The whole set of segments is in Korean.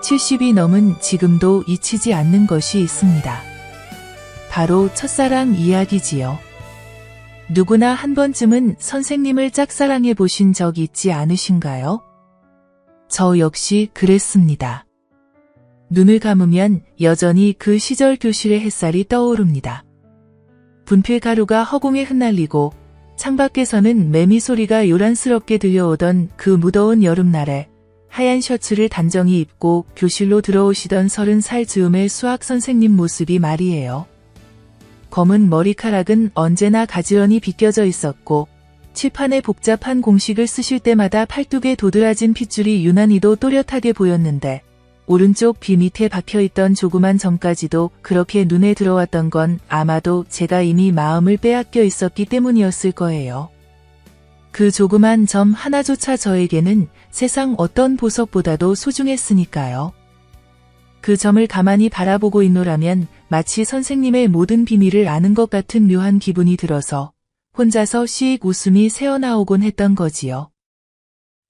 70이 넘은 지금도 잊히지 않는 것이 있습니다. 바로 첫사랑 이야기지요. 누구나 한 번쯤은 선생님을 짝사랑해 보신 적 있지 않으신가요? 저 역시 그랬습니다. 눈을 감으면 여전히 그 시절 교실의 햇살이 떠오릅니다. 분필 가루가 허공에 흩날리고 창밖에서는 매미 소리가 요란스럽게 들려오던 그 무더운 여름날에 하얀 셔츠를 단정히 입고 교실로 들어오시던 30살 즈음의 수학 선생님 모습이 말이에요. 검은 머리카락은 언제나 가지런히 빗겨져 있었고 칠판에 복잡한 공식을 쓰실 때마다 팔뚝에 도드라진 핏줄이 유난히도 또렷하게 보였는데 오른쪽 귀 밑에 박혀있던 조그만 점까지도 그렇게 눈에 들어왔던 건 아마도 제가 이미 마음을 빼앗겨 있었기 때문이었을 거예요. 그 조그만 점 하나조차 저에게는 세상 어떤 보석보다도 소중했으니까요. 그 점을 가만히 바라보고 있노라면 마치 선생님의 모든 비밀을 아는 것 같은 묘한 기분이 들어서 혼자서 씩 웃음이 새어나오곤 했던 거지요.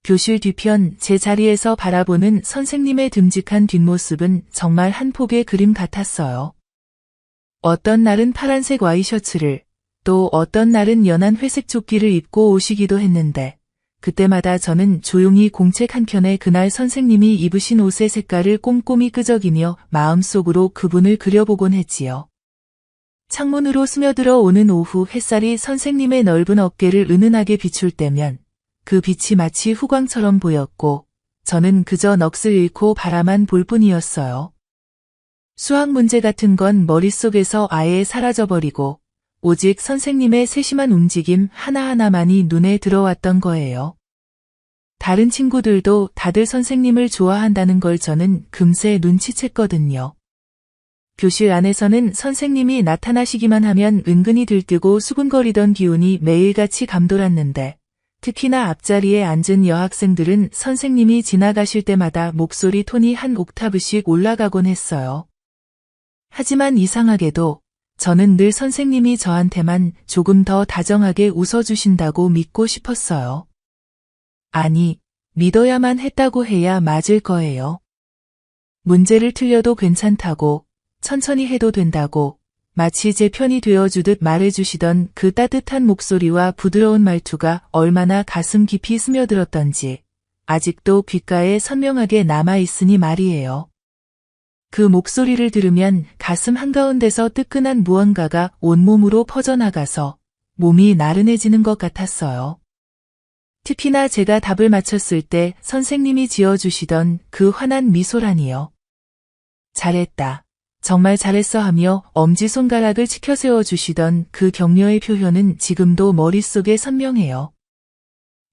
교실 뒤편 제 자리에서 바라보는 선생님의 듬직한 뒷모습은 정말 한 폭의 그림 같았어요. 어떤 날은 파란색 와이셔츠를, 또 어떤 날은 연한 회색 조끼를 입고 오시기도 했는데 그때마다 저는 조용히 공책 한켠에 그날 선생님이 입으신 옷의 색깔을 꼼꼼히 끄적이며 마음속으로 그분을 그려보곤 했지요. 창문으로 스며들어 오는 오후 햇살이 선생님의 넓은 어깨를 은은하게 비출 때면 그 빛이 마치 후광처럼 보였고 저는 그저 넋을 잃고 바라만 볼 뿐이었어요. 수학 문제 같은 건 머릿속에서 아예 사라져버리고 오직 선생님의 세심한 움직임 하나하나만이 눈에 들어왔던 거예요. 다른 친구들도 다들 선생님을 좋아한다는 걸 저는 금세 눈치챘거든요. 교실 안에서는 선생님이 나타나시기만 하면 은근히 들뜨고 수근거리던 기운이 매일같이 감돌았는데 특히나 앞자리에 앉은 여학생들은 선생님이 지나가실 때마다 목소리 톤이 한 옥타브씩 올라가곤 했어요. 하지만 이상하게도 저는 늘 선생님이 저한테만 조금 더 다정하게 웃어주신다고 믿고 싶었어요. 아니, 믿어야만 했다고 해야 맞을 거예요. 문제를 틀려도 괜찮다고, 천천히 해도 된다고, 마치 제 편이 되어주듯 말해주시던 그 따뜻한 목소리와 부드러운 말투가 얼마나 가슴 깊이 스며들었던지 아직도 귓가에 선명하게 남아있으니 말이에요. 그 목소리를 들으면 가슴 한가운데서 뜨끈한 무언가가 온몸으로 퍼져나가서 몸이 나른해지는 것 같았어요. 특히나 제가 답을 맞췄을 때 선생님이 지어주시던 그 환한 미소라니요. 잘했다. 정말 잘했어 하며 엄지손가락을 치켜세워 주시던 그 격려의 표현은 지금도 머릿속에 선명해요.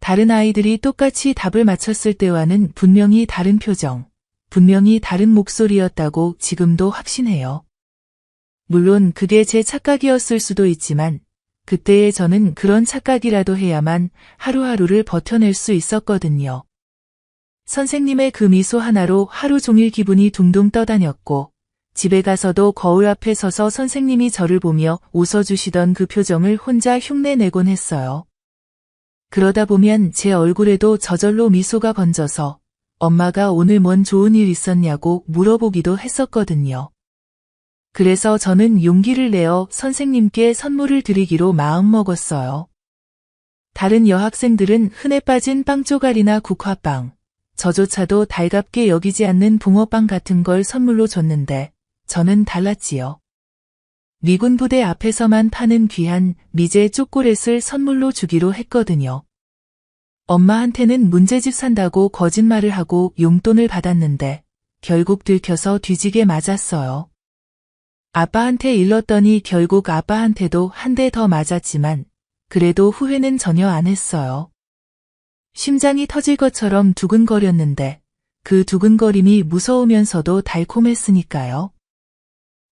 다른 아이들이 똑같이 답을 맞췄을 때와는 분명히 다른 표정, 분명히 다른 목소리였다고 지금도 확신해요. 물론 그게 제 착각이었을 수도 있지만 그때의 저는 그런 착각이라도 해야만 하루하루를 버텨낼 수 있었거든요. 선생님의 그 미소 하나로 하루 종일 기분이 둥둥 떠다녔고 집에 가서도 거울 앞에 서서 선생님이 저를 보며 웃어주시던 그 표정을 혼자 흉내내곤 했어요. 그러다 보면 제 얼굴에도 저절로 미소가 번져서 엄마가 오늘 뭔 좋은 일 있었냐고 물어보기도 했었거든요. 그래서 저는 용기를 내어 선생님께 선물을 드리기로 마음먹었어요. 다른 여학생들은 흔해 빠진 빵조각이나 국화빵, 저조차도 달갑게 여기지 않는 붕어빵 같은 걸 선물로 줬는데 저는 달랐지요. 미군 부대 앞에서만 파는 귀한 미제 초콜릿을 선물로 주기로 했거든요. 엄마한테는 문제집 산다고 거짓말을 하고 용돈을 받았는데 결국 들켜서 뒤지게 맞았어요. 아빠한테 일렀더니 결국 아빠한테도 한 대 더 맞았지만 그래도 후회는 전혀 안 했어요. 심장이 터질 것처럼 두근거렸는데 그 두근거림이 무서우면서도 달콤했으니까요.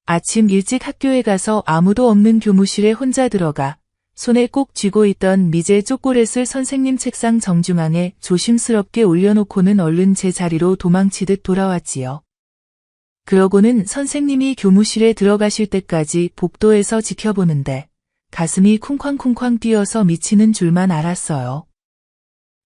아침 일찍 학교에 가서 아무도 없는 교무실에 혼자 들어가 손에 꼭 쥐고 있던 미제 초콜릿을 선생님 책상 정중앙에 조심스럽게 올려놓고는 얼른 제 자리로 도망치듯 돌아왔지요. 그러고는 선생님이 교무실에 들어가실 때까지 복도에서 지켜보는데 가슴이 쿵쾅쿵쾅 뛰어서 미치는 줄만 알았어요.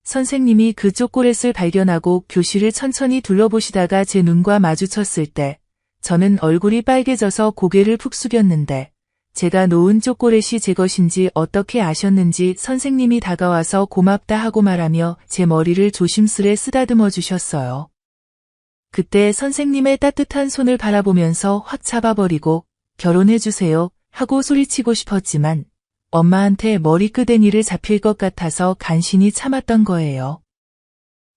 선생님이 그 초콜릿을 발견하고 교실을 천천히 둘러보시다가 제 눈과 마주쳤을 때 저는 얼굴이 빨개져서 고개를 푹 숙였는데 제가 놓은 초콜릿이 제 것인지 어떻게 아셨는지 선생님이 다가와서 고맙다 하고 말하며 제 머리를 조심스레 쓰다듬어 주셨어요. 그때 선생님의 따뜻한 손을 바라보면서 확 잡아버리고 결혼해주세요 하고 소리치고 싶었지만 엄마한테 머리끄댕이를 잡힐 것 같아서 간신히 참았던 거예요.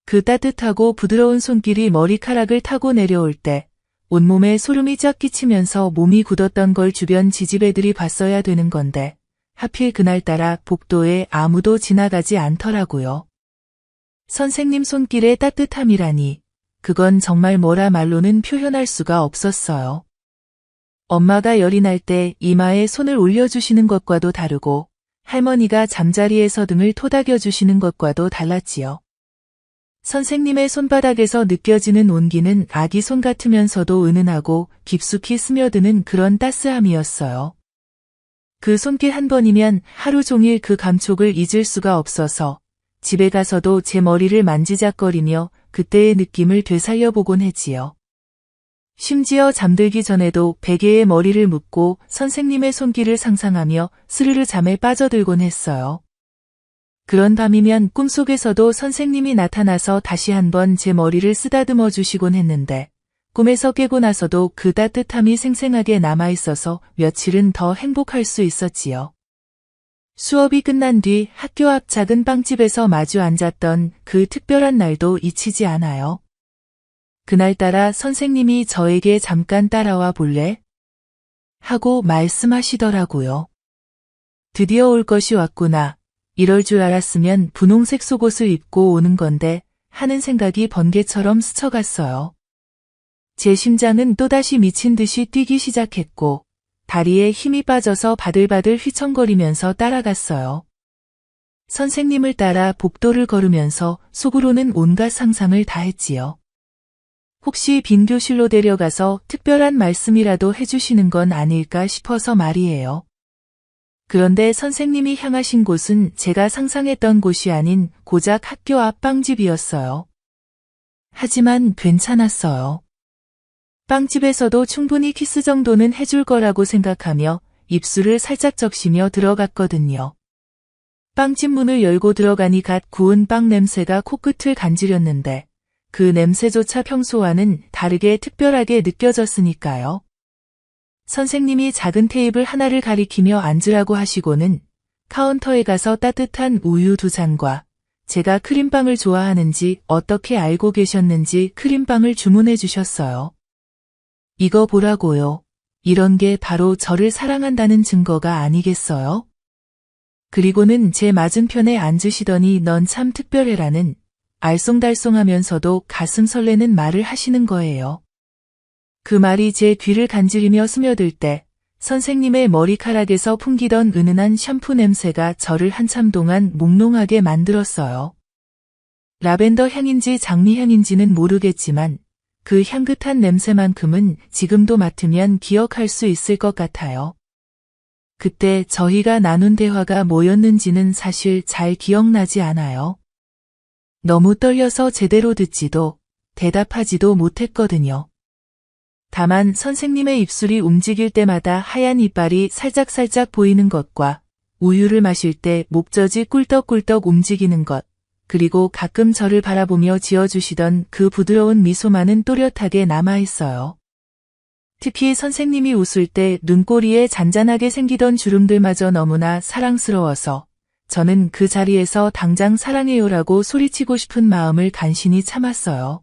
그 따뜻하고 부드러운 손길이 머리카락을 타고 내려올 때 온몸에 소름이 쫙 끼치면서 몸이 굳었던 걸 주변 지지배들이 봤어야 되는 건데 하필 그날따라 복도에 아무도 지나가지 않더라고요. 선생님 손길의 따뜻함이라니 그건 정말 뭐라 말로는 표현할 수가 없었어요. 엄마가 열이 날 때 이마에 손을 올려주시는 것과도 다르고 할머니가 잠자리에서 등을 토닥여 주시는 것과도 달랐지요. 선생님의 손바닥에서 느껴지는 온기는 아기 손 같으면서도 은은하고 깊숙이 스며드는 그런 따스함이었어요. 그 손길 한 번이면 하루 종일 그 감촉을 잊을 수가 없어서 집에 가서도 제 머리를 만지작거리며 그때의 느낌을 되살려보곤 했지요. 심지어 잠들기 전에도 베개에 머리를 묻고 선생님의 손길을 상상하며 스르르 잠에 빠져들곤 했어요. 그런 밤이면 꿈속에서도 선생님이 나타나서 다시 한번 제 머리를 쓰다듬어 주시곤 했는데 꿈에서 깨고 나서도 그 따뜻함이 생생하게 남아있어서 며칠은 더 행복할 수 있었지요. 수업이 끝난 뒤 학교 앞 작은 빵집에서 마주 앉았던 그 특별한 날도 잊히지 않아요. 그날따라 선생님이 저에게 잠깐 따라와 볼래? 하고 말씀하시더라고요. 드디어 올 것이 왔구나. 이럴 줄 알았으면 분홍색 속옷을 입고 오는 건데 하는 생각이 번개처럼 스쳐갔어요. 제 심장은 또다시 미친 듯이 뛰기 시작했고 다리에 힘이 빠져서 바들바들 휘청거리면서 따라갔어요. 선생님을 따라 복도를 걸으면서 속으로는 온갖 상상을 다 했지요. 혹시 빈 교실로 데려가서 특별한 말씀이라도 해주시는 건 아닐까 싶어서 말이에요. 그런데 선생님이 향하신 곳은 제가 상상했던 곳이 아닌 고작 학교 앞 빵집이었어요. 하지만 괜찮았어요. 빵집에서도 충분히 키스 정도는 해줄 거라고 생각하며 입술을 살짝 적시며 들어갔거든요. 빵집 문을 열고 들어가니 갓 구운 빵 냄새가 코끝을 간지렸는데 그 냄새조차 평소와는 다르게 특별하게 느껴졌으니까요. 선생님이 작은 테이블 하나를 가리키며 앉으라고 하시고는 카운터에 가서 따뜻한 우유 2잔과 제가 크림빵을 좋아하는지 어떻게 알고 계셨는지 크림빵을 주문해 주셨어요. 이거 보라고요. 이런 게 바로 저를 사랑한다는 증거가 아니겠어요? 그리고는 제 맞은편에 앉으시더니 넌 참 특별해라는 알쏭달쏭하면서도 가슴 설레는 말을 하시는 거예요. 그 말이 제 귀를 간지리며 스며들 때 선생님의 머리카락에서 풍기던 은은한 샴푸 냄새가 저를 한참 동안 몽롱하게 만들었어요. 라벤더 향인지 장미향인지는 모르겠지만 그 향긋한 냄새만큼은 지금도 맡으면 기억할 수 있을 것 같아요. 그때 저희가 나눈 대화가 뭐였는지는 사실 잘 기억나지 않아요. 너무 떨려서 제대로 듣지도 대답하지도 못했거든요. 다만 선생님의 입술이 움직일 때마다 하얀 이빨이 살짝살짝 보이는 것과 우유를 마실 때 목젖이 꿀떡꿀떡 움직이는 것, 그리고 가끔 저를 바라보며 지어주시던 그 부드러운 미소만은 또렷하게 남아있어요. 특히 선생님이 웃을 때 눈꼬리에 잔잔하게 생기던 주름들마저 너무나 사랑스러워서 저는 그 자리에서 당장 사랑해요라고 소리치고 싶은 마음을 간신히 참았어요.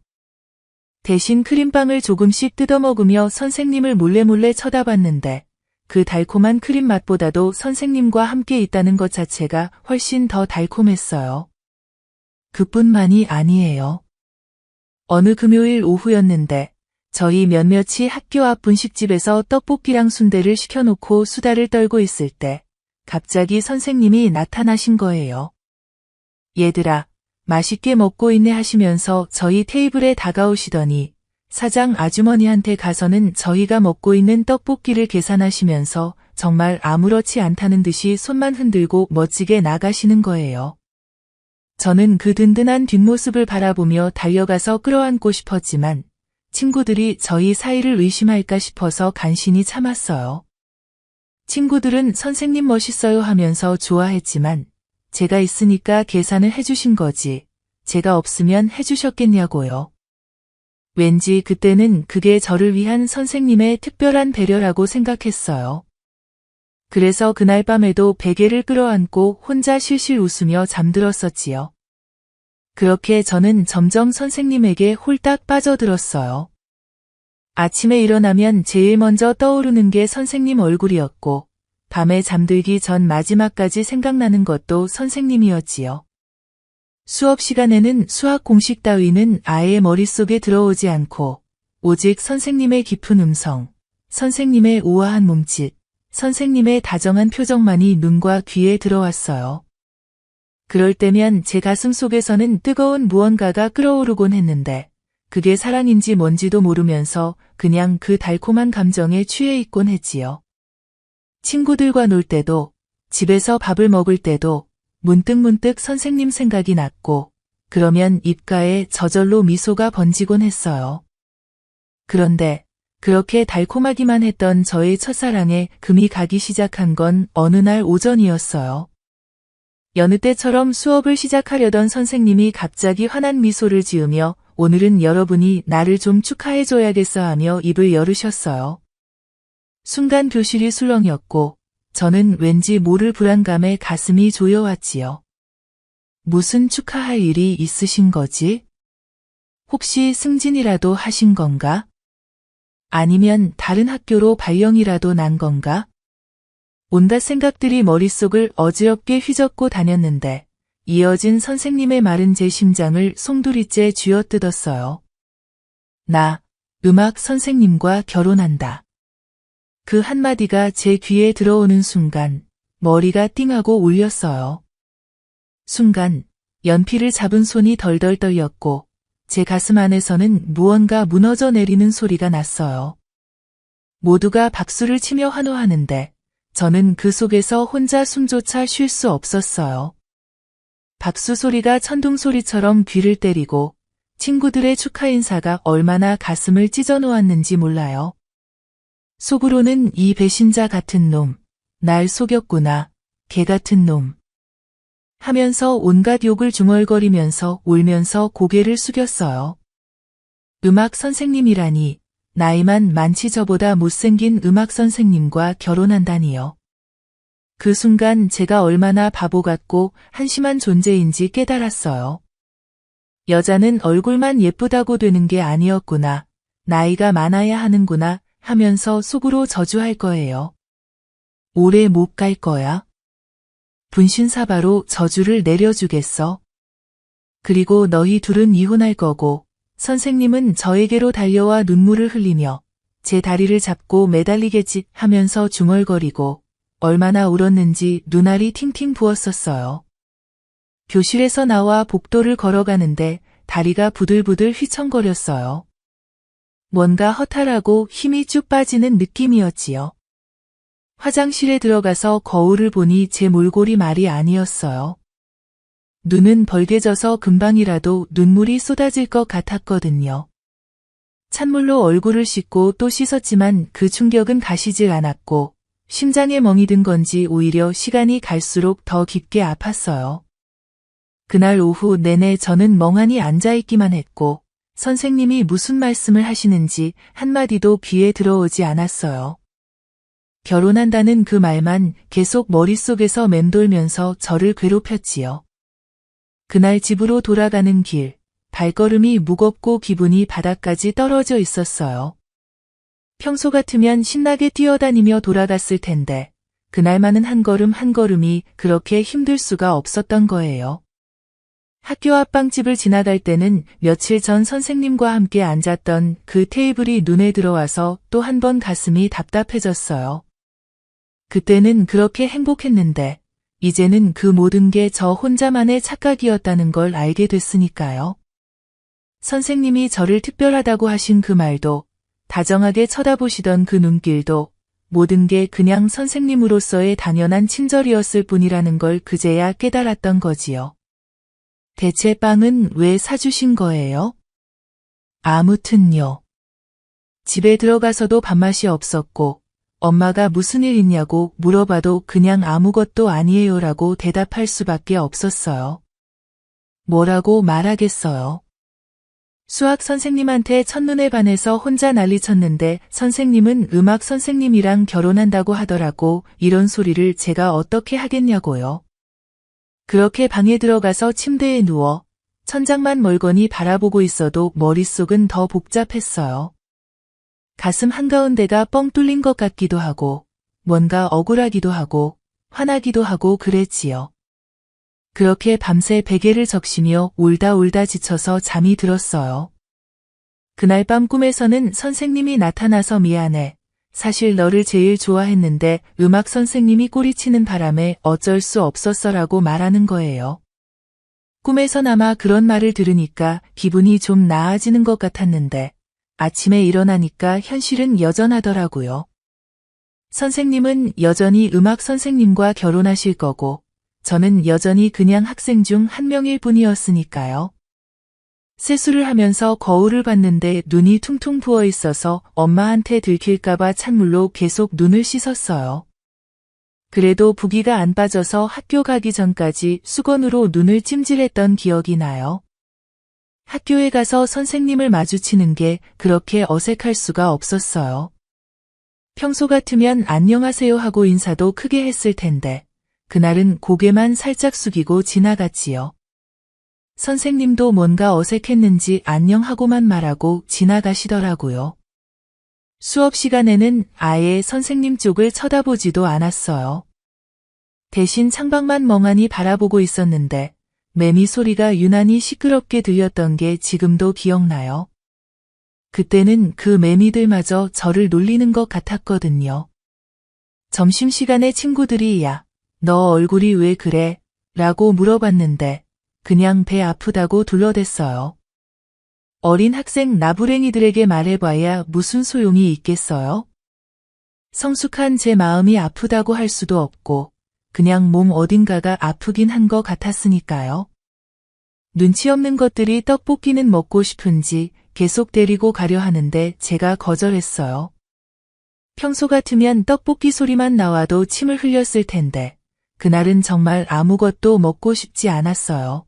대신 크림빵을 조금씩 뜯어먹으며 선생님을 몰래몰래 쳐다봤는데 그 달콤한 크림 맛보다도 선생님과 함께 있다는 것 자체가 훨씬 더 달콤했어요. 그뿐만이 아니에요. 어느 금요일 오후였는데 저희 몇몇이 학교 앞 분식집에서 떡볶이랑 순대를 시켜놓고 수다를 떨고 있을 때 갑자기 선생님이 나타나신 거예요. 얘들아, 맛있게 먹고 있네 하시면서 저희 테이블에 다가오시더니 사장 아주머니한테 가서는 저희가 먹고 있는 떡볶이를 계산하시면서 정말 아무렇지 않다는 듯이 손만 흔들고 멋지게 나가시는 거예요. 저는 그 든든한 뒷모습을 바라보며 달려가서 끌어안고 싶었지만 친구들이 저희 사이를 의심할까 싶어서 간신히 참았어요. 친구들은 선생님 멋있어요 하면서 좋아했지만 제가 있으니까 계산을 해주신 거지 제가 없으면 해주셨겠냐고요. 왠지 그때는 그게 저를 위한 선생님의 특별한 배려라고 생각했어요. 그래서 그날 밤에도 베개를 끌어안고 혼자 실실 웃으며 잠들었었지요. 그렇게 저는 점점 선생님에게 홀딱 빠져들었어요. 아침에 일어나면 제일 먼저 떠오르는 게 선생님 얼굴이었고 밤에 잠들기 전 마지막까지 생각나는 것도 선생님이었지요. 수업 시간에는 수학 공식 따위는 아예 머릿속에 들어오지 않고 오직 선생님의 깊은 음성, 선생님의 우아한 몸짓, 선생님의 다정한 표정만이 눈과 귀에 들어왔어요. 그럴 때면 제 가슴 속에서는 뜨거운 무언가가 끓어오르곤 했는데 그게 사랑인지 뭔지도 모르면서 그냥 그 달콤한 감정에 취해 있곤 했지요. 친구들과 놀 때도 집에서 밥을 먹을 때도 문득문득 선생님 생각이 났고 그러면 입가에 저절로 미소가 번지곤 했어요. 그런데 그렇게 달콤하기만 했던 저의 첫사랑에 금이 가기 시작한 건 어느 날 오전이었어요. 여느 때처럼 수업을 시작하려던 선생님이 갑자기 환한 미소를 지으며 오늘은 여러분이 나를 좀 축하해줘야겠어 하며 입을 열으셨어요. 순간 교실이 술렁였고 저는 왠지 모를 불안감에 가슴이 조여왔지요. 무슨 축하할 일이 있으신 거지? 혹시 승진이라도 하신 건가? 아니면 다른 학교로 발령이라도 난 건가? 온갖 생각들이 머릿속을 어지럽게 휘젓고 다녔는데 이어진 선생님의 말은 제 심장을 송두리째 쥐어뜯었어요. 나 음악 선생님과 결혼한다. 그 한마디가 제 귀에 들어오는 순간 머리가 띵하고 울렸어요. 순간 연필을 잡은 손이 덜덜 떨렸고 제 가슴 안에서는 무언가 무너져 내리는 소리가 났어요. 모두가 박수를 치며 환호하는데 저는 그 속에서 혼자 숨조차 쉴 수 없었어요. 박수 소리가 천둥 소리처럼 귀를 때리고 친구들의 축하 인사가 얼마나 가슴을 찢어 놓았는지 몰라요. 속으로는 이 배신자 같은 놈, 날 속였구나, 개 같은 놈. 하면서 온갖 욕을 중얼거리면서 울면서 고개를 숙였어요. 음악 선생님이라니, 나이만 많지 저보다 못생긴 음악 선생님과 결혼한다니요. 그 순간 제가 얼마나 바보 같고 한심한 존재인지 깨달았어요. 여자는 얼굴만 예쁘다고 되는 게 아니었구나, 나이가 많아야 하는구나 하면서 속으로 저주할 거예요. 오래 못 갈 거야. 분신사바로 저주를 내려주겠어. 그리고 너희 둘은 이혼할 거고 선생님은 저에게로 달려와 눈물을 흘리며 제 다리를 잡고 매달리겠지 하면서 중얼거리고 얼마나 울었는지 눈알이 팅팅 부었었어요. 교실에서 나와 복도를 걸어가는데 다리가 부들부들 휘청거렸어요. 뭔가 허탈하고 힘이 쭉 빠지는 느낌이었지요. 화장실에 들어가서 거울을 보니 제 몰골이 말이 아니었어요. 눈은 벌개져서 금방이라도 눈물이 쏟아질 것 같았거든요. 찬물로 얼굴을 씻고 또 씻었지만 그 충격은 가시질 않았고 심장에 멍이 든 건지 오히려 시간이 갈수록 더 깊게 아팠어요. 그날 오후 내내 저는 멍하니 앉아있기만 했고 선생님이 무슨 말씀을 하시는지 한마디도 귀에 들어오지 않았어요. 결혼한다는 그 말만 계속 머릿속에서 맴돌면서 저를 괴롭혔지요. 그날 집으로 돌아가는 길, 발걸음이 무겁고 기분이 바닥까지 떨어져 있었어요. 평소 같으면 신나게 뛰어다니며 돌아갔을 텐데 그날만은 한 걸음 한 걸음이 그렇게 힘들 수가 없었던 거예요. 학교 앞 빵집을 지나갈 때는 며칠 전 선생님과 함께 앉았던 그 테이블이 눈에 들어와서 또 한 번 가슴이 답답해졌어요. 그때는 그렇게 행복했는데 이제는 그 모든 게 저 혼자만의 착각이었다는 걸 알게 됐으니까요. 선생님이 저를 특별하다고 하신 그 말도, 다정하게 쳐다보시던 그 눈길도 모든 게 그냥 선생님으로서의 당연한 친절이었을 뿐이라는 걸 그제야 깨달았던 거지요. 대체 빵은 왜 사주신 거예요? 아무튼요. 집에 들어가서도 밥맛이 없었고 엄마가 무슨 일 있냐고 물어봐도 그냥 아무것도 아니에요라고 대답할 수밖에 없었어요. 뭐라고 말하겠어요. 수학 선생님한테 첫눈에 반해서 혼자 난리쳤는데 선생님은 음악 선생님이랑 결혼한다고 하더라고. 이런 소리를 제가 어떻게 하겠냐고요. 그렇게 방에 들어가서 침대에 누워 천장만 멀거니 바라보고 있어도 머릿속은 더 복잡했어요. 가슴 한가운데가 뻥 뚫린 것 같기도 하고 뭔가 억울하기도 하고 화나기도 하고 그랬지요. 그렇게 밤새 베개를 적시며 울다 지쳐서 잠이 들었어요. 그날 밤 꿈에서는 선생님이 나타나서 미안해. 사실 너를 제일 좋아했는데 음악 선생님이 꼬리치는 바람에 어쩔 수 없었어라고 말하는 거예요. 꿈에서나마 그런 말을 들으니까 기분이 좀 나아지는 것 같았는데 아침에 일어나니까 현실은 여전하더라고요. 선생님은 여전히 음악 선생님과 결혼하실 거고 저는 여전히 그냥 학생 중 한 명일 뿐이었으니까요. 세수를 하면서 거울을 봤는데 눈이 퉁퉁 부어 있어서 엄마한테 들킬까봐 찬물로 계속 눈을 씻었어요. 그래도 부기가 안 빠져서 학교 가기 전까지 수건으로 눈을 찜질했던 기억이 나요. 학교에 가서 선생님을 마주치는 게 그렇게 어색할 수가 없었어요. 평소 같으면 안녕하세요 하고 인사도 크게 했을 텐데 그날은 고개만 살짝 숙이고 지나갔지요. 선생님도 뭔가 어색했는지 안녕하고만 말하고 지나가시더라고요. 수업 시간에는 아예 선생님 쪽을 쳐다보지도 않았어요. 대신 창밖만 멍하니 바라보고 있었는데 매미 소리가 유난히 시끄럽게 들렸던 게 지금도 기억나요. 그때는 그 매미들마저 저를 놀리는 것 같았거든요. 점심시간에 친구들이 야, 너 얼굴이 왜 그래? 라고 물어봤는데 그냥 배 아프다고 둘러댔어요. 어린 학생 나부랭이들에게 말해봐야 무슨 소용이 있겠어요? 성숙한 제 마음이 아프다고 할 수도 없고 그냥 몸 어딘가가 아프긴 한 것 같았으니까요. 눈치 없는 것들이 떡볶이는 먹고 싶은지 계속 데리고 가려 하는데 제가 거절했어요. 평소 같으면 떡볶이 소리만 나와도 침을 흘렸을 텐데 그날은 정말 아무것도 먹고 싶지 않았어요.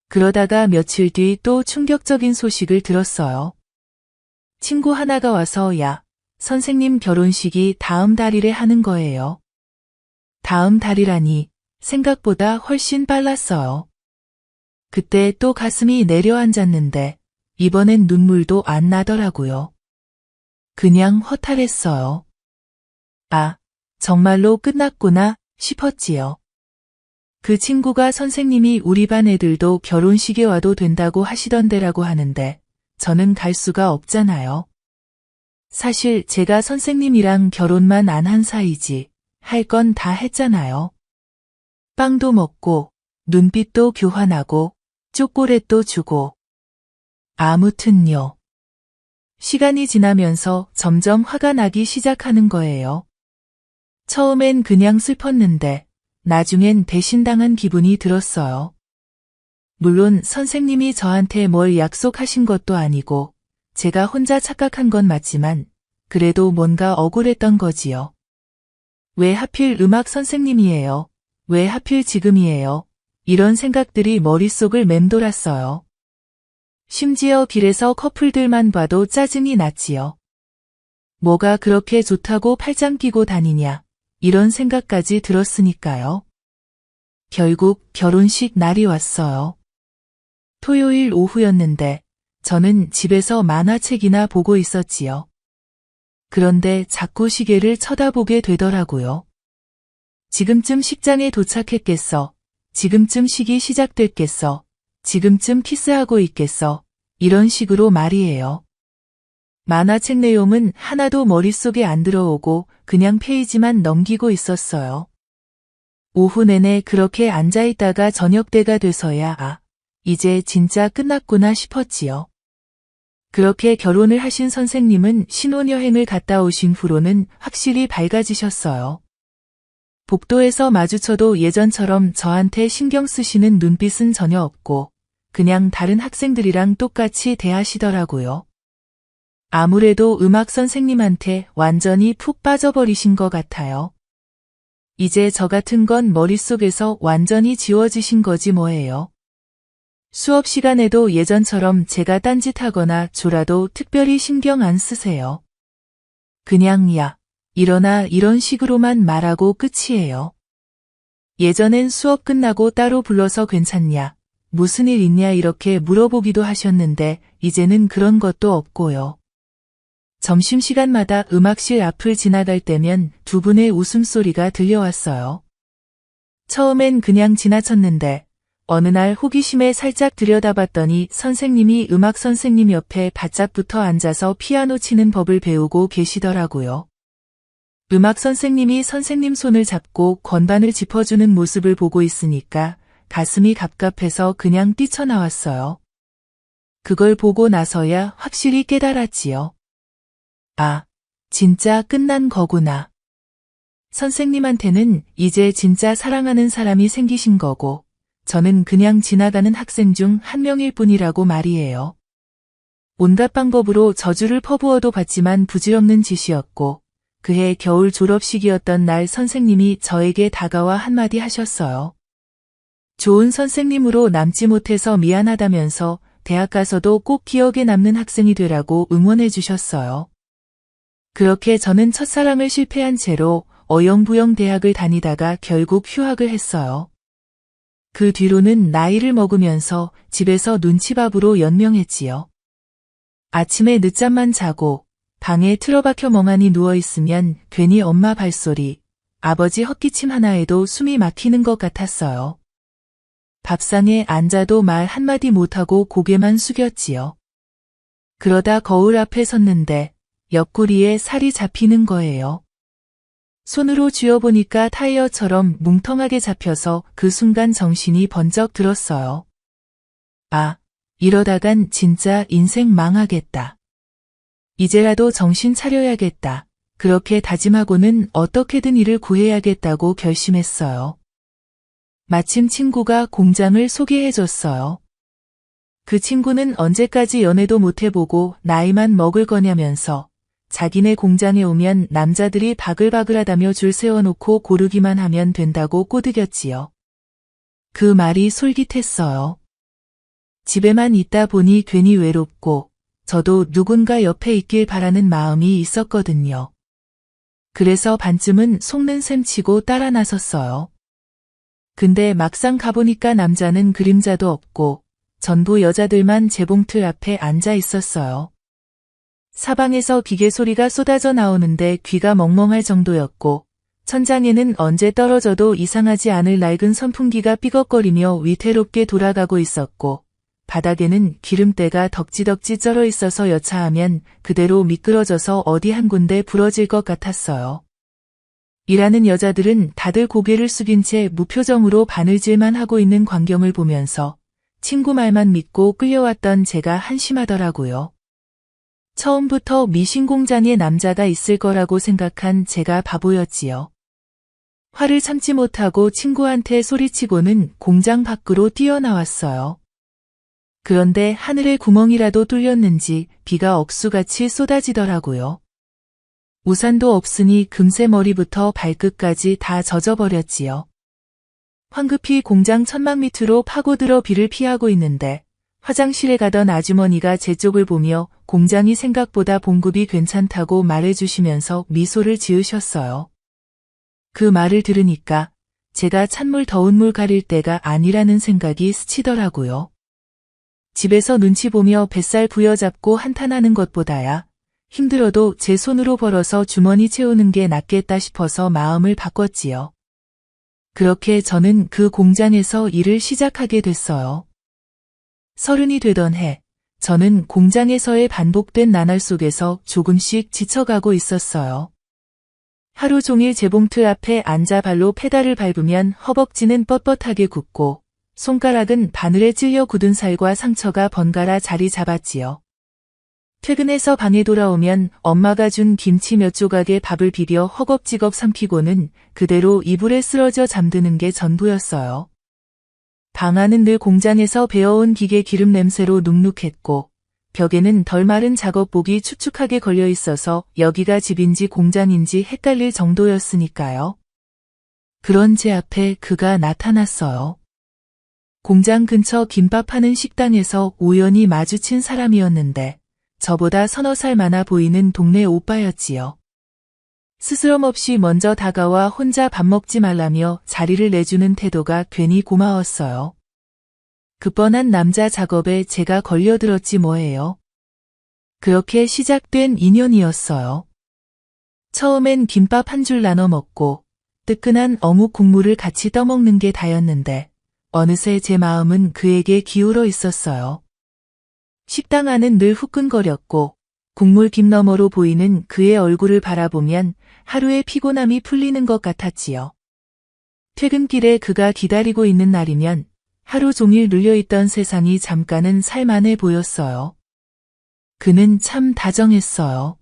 그러다가 며칠 뒤 또 충격적인 소식을 들었어요. 친구 하나가 와서 야, 선생님 결혼식이 다음 달이래 하는 거예요. 다음 달이라니 생각보다 훨씬 빨랐어요. 그때 또 가슴이 내려앉았는데 이번엔 눈물도 안 나더라고요. 그냥 허탈했어요. 아, 정말로 끝났구나 싶었지요. 그 친구가 선생님이 우리 반 애들도 결혼식에 와도 된다고 하시던데라고 하는데 저는 갈 수가 없잖아요. 사실 제가 선생님이랑 결혼만 안 한 사이지 할 건 다 했잖아요. 빵도 먹고 눈빛도 교환하고 초콜릿도 주고. 아무튼요. 시간이 지나면서 점점 화가 나기 시작하는 거예요. 처음엔 그냥 슬펐는데 나중엔 배신당한 기분이 들었어요. 물론 선생님이 저한테 뭘 약속하신 것도 아니고 제가 혼자 착각한 건 맞지만 그래도 뭔가 억울했던 거지요. 왜 하필 음악 선생님이에요? 왜 하필 지금이에요? 이런 생각들이 머릿속을 맴돌았어요. 심지어 길에서 커플들만 봐도 짜증이 났지요. 뭐가 그렇게 좋다고 팔짱 끼고 다니냐, 이런 생각까지 들었으니까요. 결국 결혼식 날이 왔어요. 토요일 오후였는데 저는 집에서 만화책이나 보고 있었지요. 그런데 자꾸 시계를 쳐다보게 되더라고요. 지금쯤 식장에 도착했겠어. 지금쯤 식이 시작됐겠어. 지금쯤 키스하고 있겠어. 이런 식으로 말이에요. 만화책 내용은 하나도 머릿속에 안 들어오고 그냥 페이지만 넘기고 있었어요. 오후 내내 그렇게 앉아있다가 저녁때가 돼서야 이제 진짜 끝났구나 싶었지요. 그렇게 결혼을 하신 선생님은 신혼여행을 갔다 오신 후로는 확실히 밝아지셨어요. 복도에서 마주쳐도 예전처럼 저한테 신경 쓰시는 눈빛은 전혀 없고 그냥 다른 학생들이랑 똑같이 대하시더라고요. 아무래도 음악 선생님한테 완전히 푹 빠져버리신 것 같아요. 이제 저 같은 건 머릿속에서 완전히 지워지신 거지 뭐예요. 수업 시간에도 예전처럼 제가 딴짓하거나 졸아도 특별히 신경 안 쓰세요. 그냥 야, 일어나 이런 식으로만 말하고 끝이에요. 예전엔 수업 끝나고 따로 불러서 괜찮냐, 무슨 일 있냐 이렇게 물어보기도 하셨는데 이제는 그런 것도 없고요. 점심시간마다 음악실 앞을 지나갈 때면 두 분의 웃음소리가 들려왔어요. 처음엔 그냥 지나쳤는데 어느 날 호기심에 살짝 들여다봤더니 선생님이 음악 선생님 옆에 바짝 붙어 앉아서 피아노 치는 법을 배우고 계시더라고요. 음악 선생님이 선생님 손을 잡고 건반을 짚어주는 모습을 보고 있으니까 가슴이 갑갑해서 그냥 뛰쳐나왔어요. 그걸 보고 나서야 확실히 깨달았지요. 아, 진짜 끝난 거구나. 선생님한테는 이제 진짜 사랑하는 사람이 생기신 거고 저는 그냥 지나가는 학생 중 한 명일 뿐이라고 말이에요. 온갖 방법으로 저주를 퍼부어도 봤지만 부질없는 짓이었고 그해 겨울 졸업식이었던 날 선생님이 저에게 다가와 한마디 하셨어요. 좋은 선생님으로 남지 못해서 미안하다면서 대학 가서도 꼭 기억에 남는 학생이 되라고 응원해 주셨어요. 그렇게 저는 첫사랑을 실패한 채로 어영부영 대학을 다니다가 결국 휴학을 했어요. 그 뒤로는 나이를 먹으면서 집에서 눈치밥으로 연명했지요. 아침에 늦잠만 자고 방에 틀어박혀 멍하니 누워있으면 괜히 엄마 발소리, 아버지 헛기침 하나에도 숨이 막히는 것 같았어요. 밥상에 앉아도 말 한마디 못하고 고개만 숙였지요. 그러다 거울 앞에 섰는데 옆구리에 살이 잡히는 거예요. 손으로 쥐어보니까 타이어처럼 뭉텅하게 잡혀서 그 순간 정신이 번쩍 들었어요. 아, 이러다간 진짜 인생 망하겠다. 이제라도 정신 차려야겠다. 그렇게 다짐하고는 어떻게든 일을 구해야겠다고 결심했어요. 마침 친구가 공장을 소개해줬어요. 그 친구는 언제까지 연애도 못해보고 나이만 먹을 거냐면서 자기네 공장에 오면 남자들이 바글바글하다며 줄 세워놓고 고르기만 하면 된다고 꼬드겼지요. 그 말이 솔깃했어요. 집에만 있다 보니 괜히 외롭고 저도 누군가 옆에 있길 바라는 마음이 있었거든요. 그래서 반쯤은 속는 셈 치고 따라 나섰어요. 근데 막상 가보니까 남자는 그림자도 없고 전부 여자들만 재봉틀 앞에 앉아 있었어요. 사방에서 기계 소리가 쏟아져 나오는데 귀가 멍멍할 정도였고 천장에는 언제 떨어져도 이상하지 않을 낡은 선풍기가 삐걱거리며 위태롭게 돌아가고 있었고 바닥에는 기름때가 덕지덕지 쩔어 있어서 여차하면 그대로 미끄러져서 어디 한 군데 부러질 것 같았어요. 일하는 여자들은 다들 고개를 숙인 채 무표정으로 바느질만 하고 있는 광경을 보면서 친구 말만 믿고 끌려왔던 제가 한심하더라고요. 처음부터 미신 공장에 남자가 있을 거라고 생각한 제가 바보였지요. 화를 참지 못하고 친구한테 소리치고는 공장 밖으로 뛰어나왔어요. 그런데 하늘에 구멍이라도 뚫렸는지 비가 억수같이 쏟아지더라고요. 우산도 없으니 금세 머리부터 발끝까지 다 젖어버렸지요. 황급히 공장 천막 밑으로 파고들어 비를 피하고 있는데 화장실에 가던 아주머니가 제 쪽을 보며 공장이 생각보다 봉급이 괜찮다고 말해주시면서 미소를 지으셨어요. 그 말을 들으니까 제가 찬물 더운 물 가릴 때가 아니라는 생각이 스치더라고요. 집에서 눈치 보며 뱃살 부여잡고 한탄하는 것보다야 힘들어도 제 손으로 벌어서 주머니 채우는 게 낫겠다 싶어서 마음을 바꿨지요. 그렇게 저는 그 공장에서 일을 시작하게 됐어요. 30이 되던 해, 저는 공장에서의 반복된 나날 속에서 조금씩 지쳐가고 있었어요. 하루 종일 재봉틀 앞에 앉아 발로 페달을 밟으면 허벅지는 뻣뻣하게 굽고 손가락은 바늘에 찔려 굳은 살과 상처가 번갈아 자리 잡았지요. 퇴근해서 방에 돌아오면 엄마가 준 김치 몇 조각에 밥을 비벼 허겁지겁 삼키고는 그대로 이불에 쓰러져 잠드는 게 전부였어요. 방 안은 늘 공장에서 배어온 기계 기름 냄새로 눅눅했고 벽에는 덜 마른 작업복이 축축하게 걸려 있어서 여기가 집인지 공장인지 헷갈릴 정도였으니까요. 그런 제 앞에 그가 나타났어요. 공장 근처 김밥 파는 식당에서 우연히 마주친 사람이었는데 저보다 서너 살 많아 보이는 동네 오빠였지요. 스스럼 없이 먼저 다가와 혼자 밥 먹지 말라며 자리를 내주는 태도가 괜히 고마웠어요. 급뻔한 남자 작업에 제가 걸려들었지 뭐예요. 그렇게 시작된 인연이었어요. 처음엔 김밥 한 줄 나눠 먹고 뜨끈한 어묵 국물을 같이 떠먹는 게 다였는데 어느새 제 마음은 그에게 기울어 있었어요. 식당 안은 늘 후끈거렸고 국물 김 너머로 보이는 그의 얼굴을 바라보면 하루의 피곤함이 풀리는 것 같았지요. 퇴근길에 그가 기다리고 있는 날이면 하루 종일 눌려있던 세상이 잠깐은 살만해 보였어요. 그는 참 다정했어요.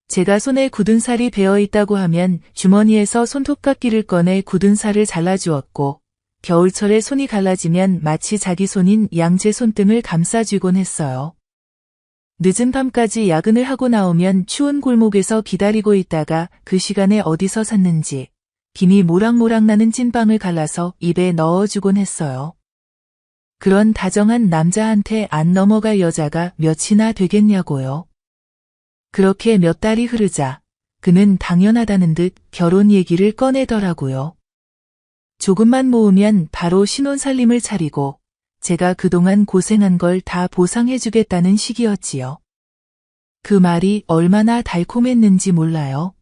제가 손에 굳은 살이 베어있다고 하면 주머니에서 손톱깎이를 꺼내 굳은 살을 잘라주었고 겨울철에 손이 갈라지면 마치 자기 손인 양제 손등을 감싸주곤 했어요. 늦은 밤까지 야근을 하고 나오면 추운 골목에서 기다리고 있다가 그 시간에 어디서 샀는지 김이 모락모락 나는 찐빵을 갈라서 입에 넣어주곤 했어요. 그런 다정한 남자한테 안 넘어갈 여자가 몇이나 되겠냐고요. 그렇게 몇 달이 흐르자 그는 당연하다는 듯 결혼 얘기를 꺼내더라고요. 조금만 모으면 바로 신혼살림을 차리고 제가 그동안 고생한 걸 다 보상해주겠다는 식이었지요. 그 말이 얼마나 달콤했는지 몰라요.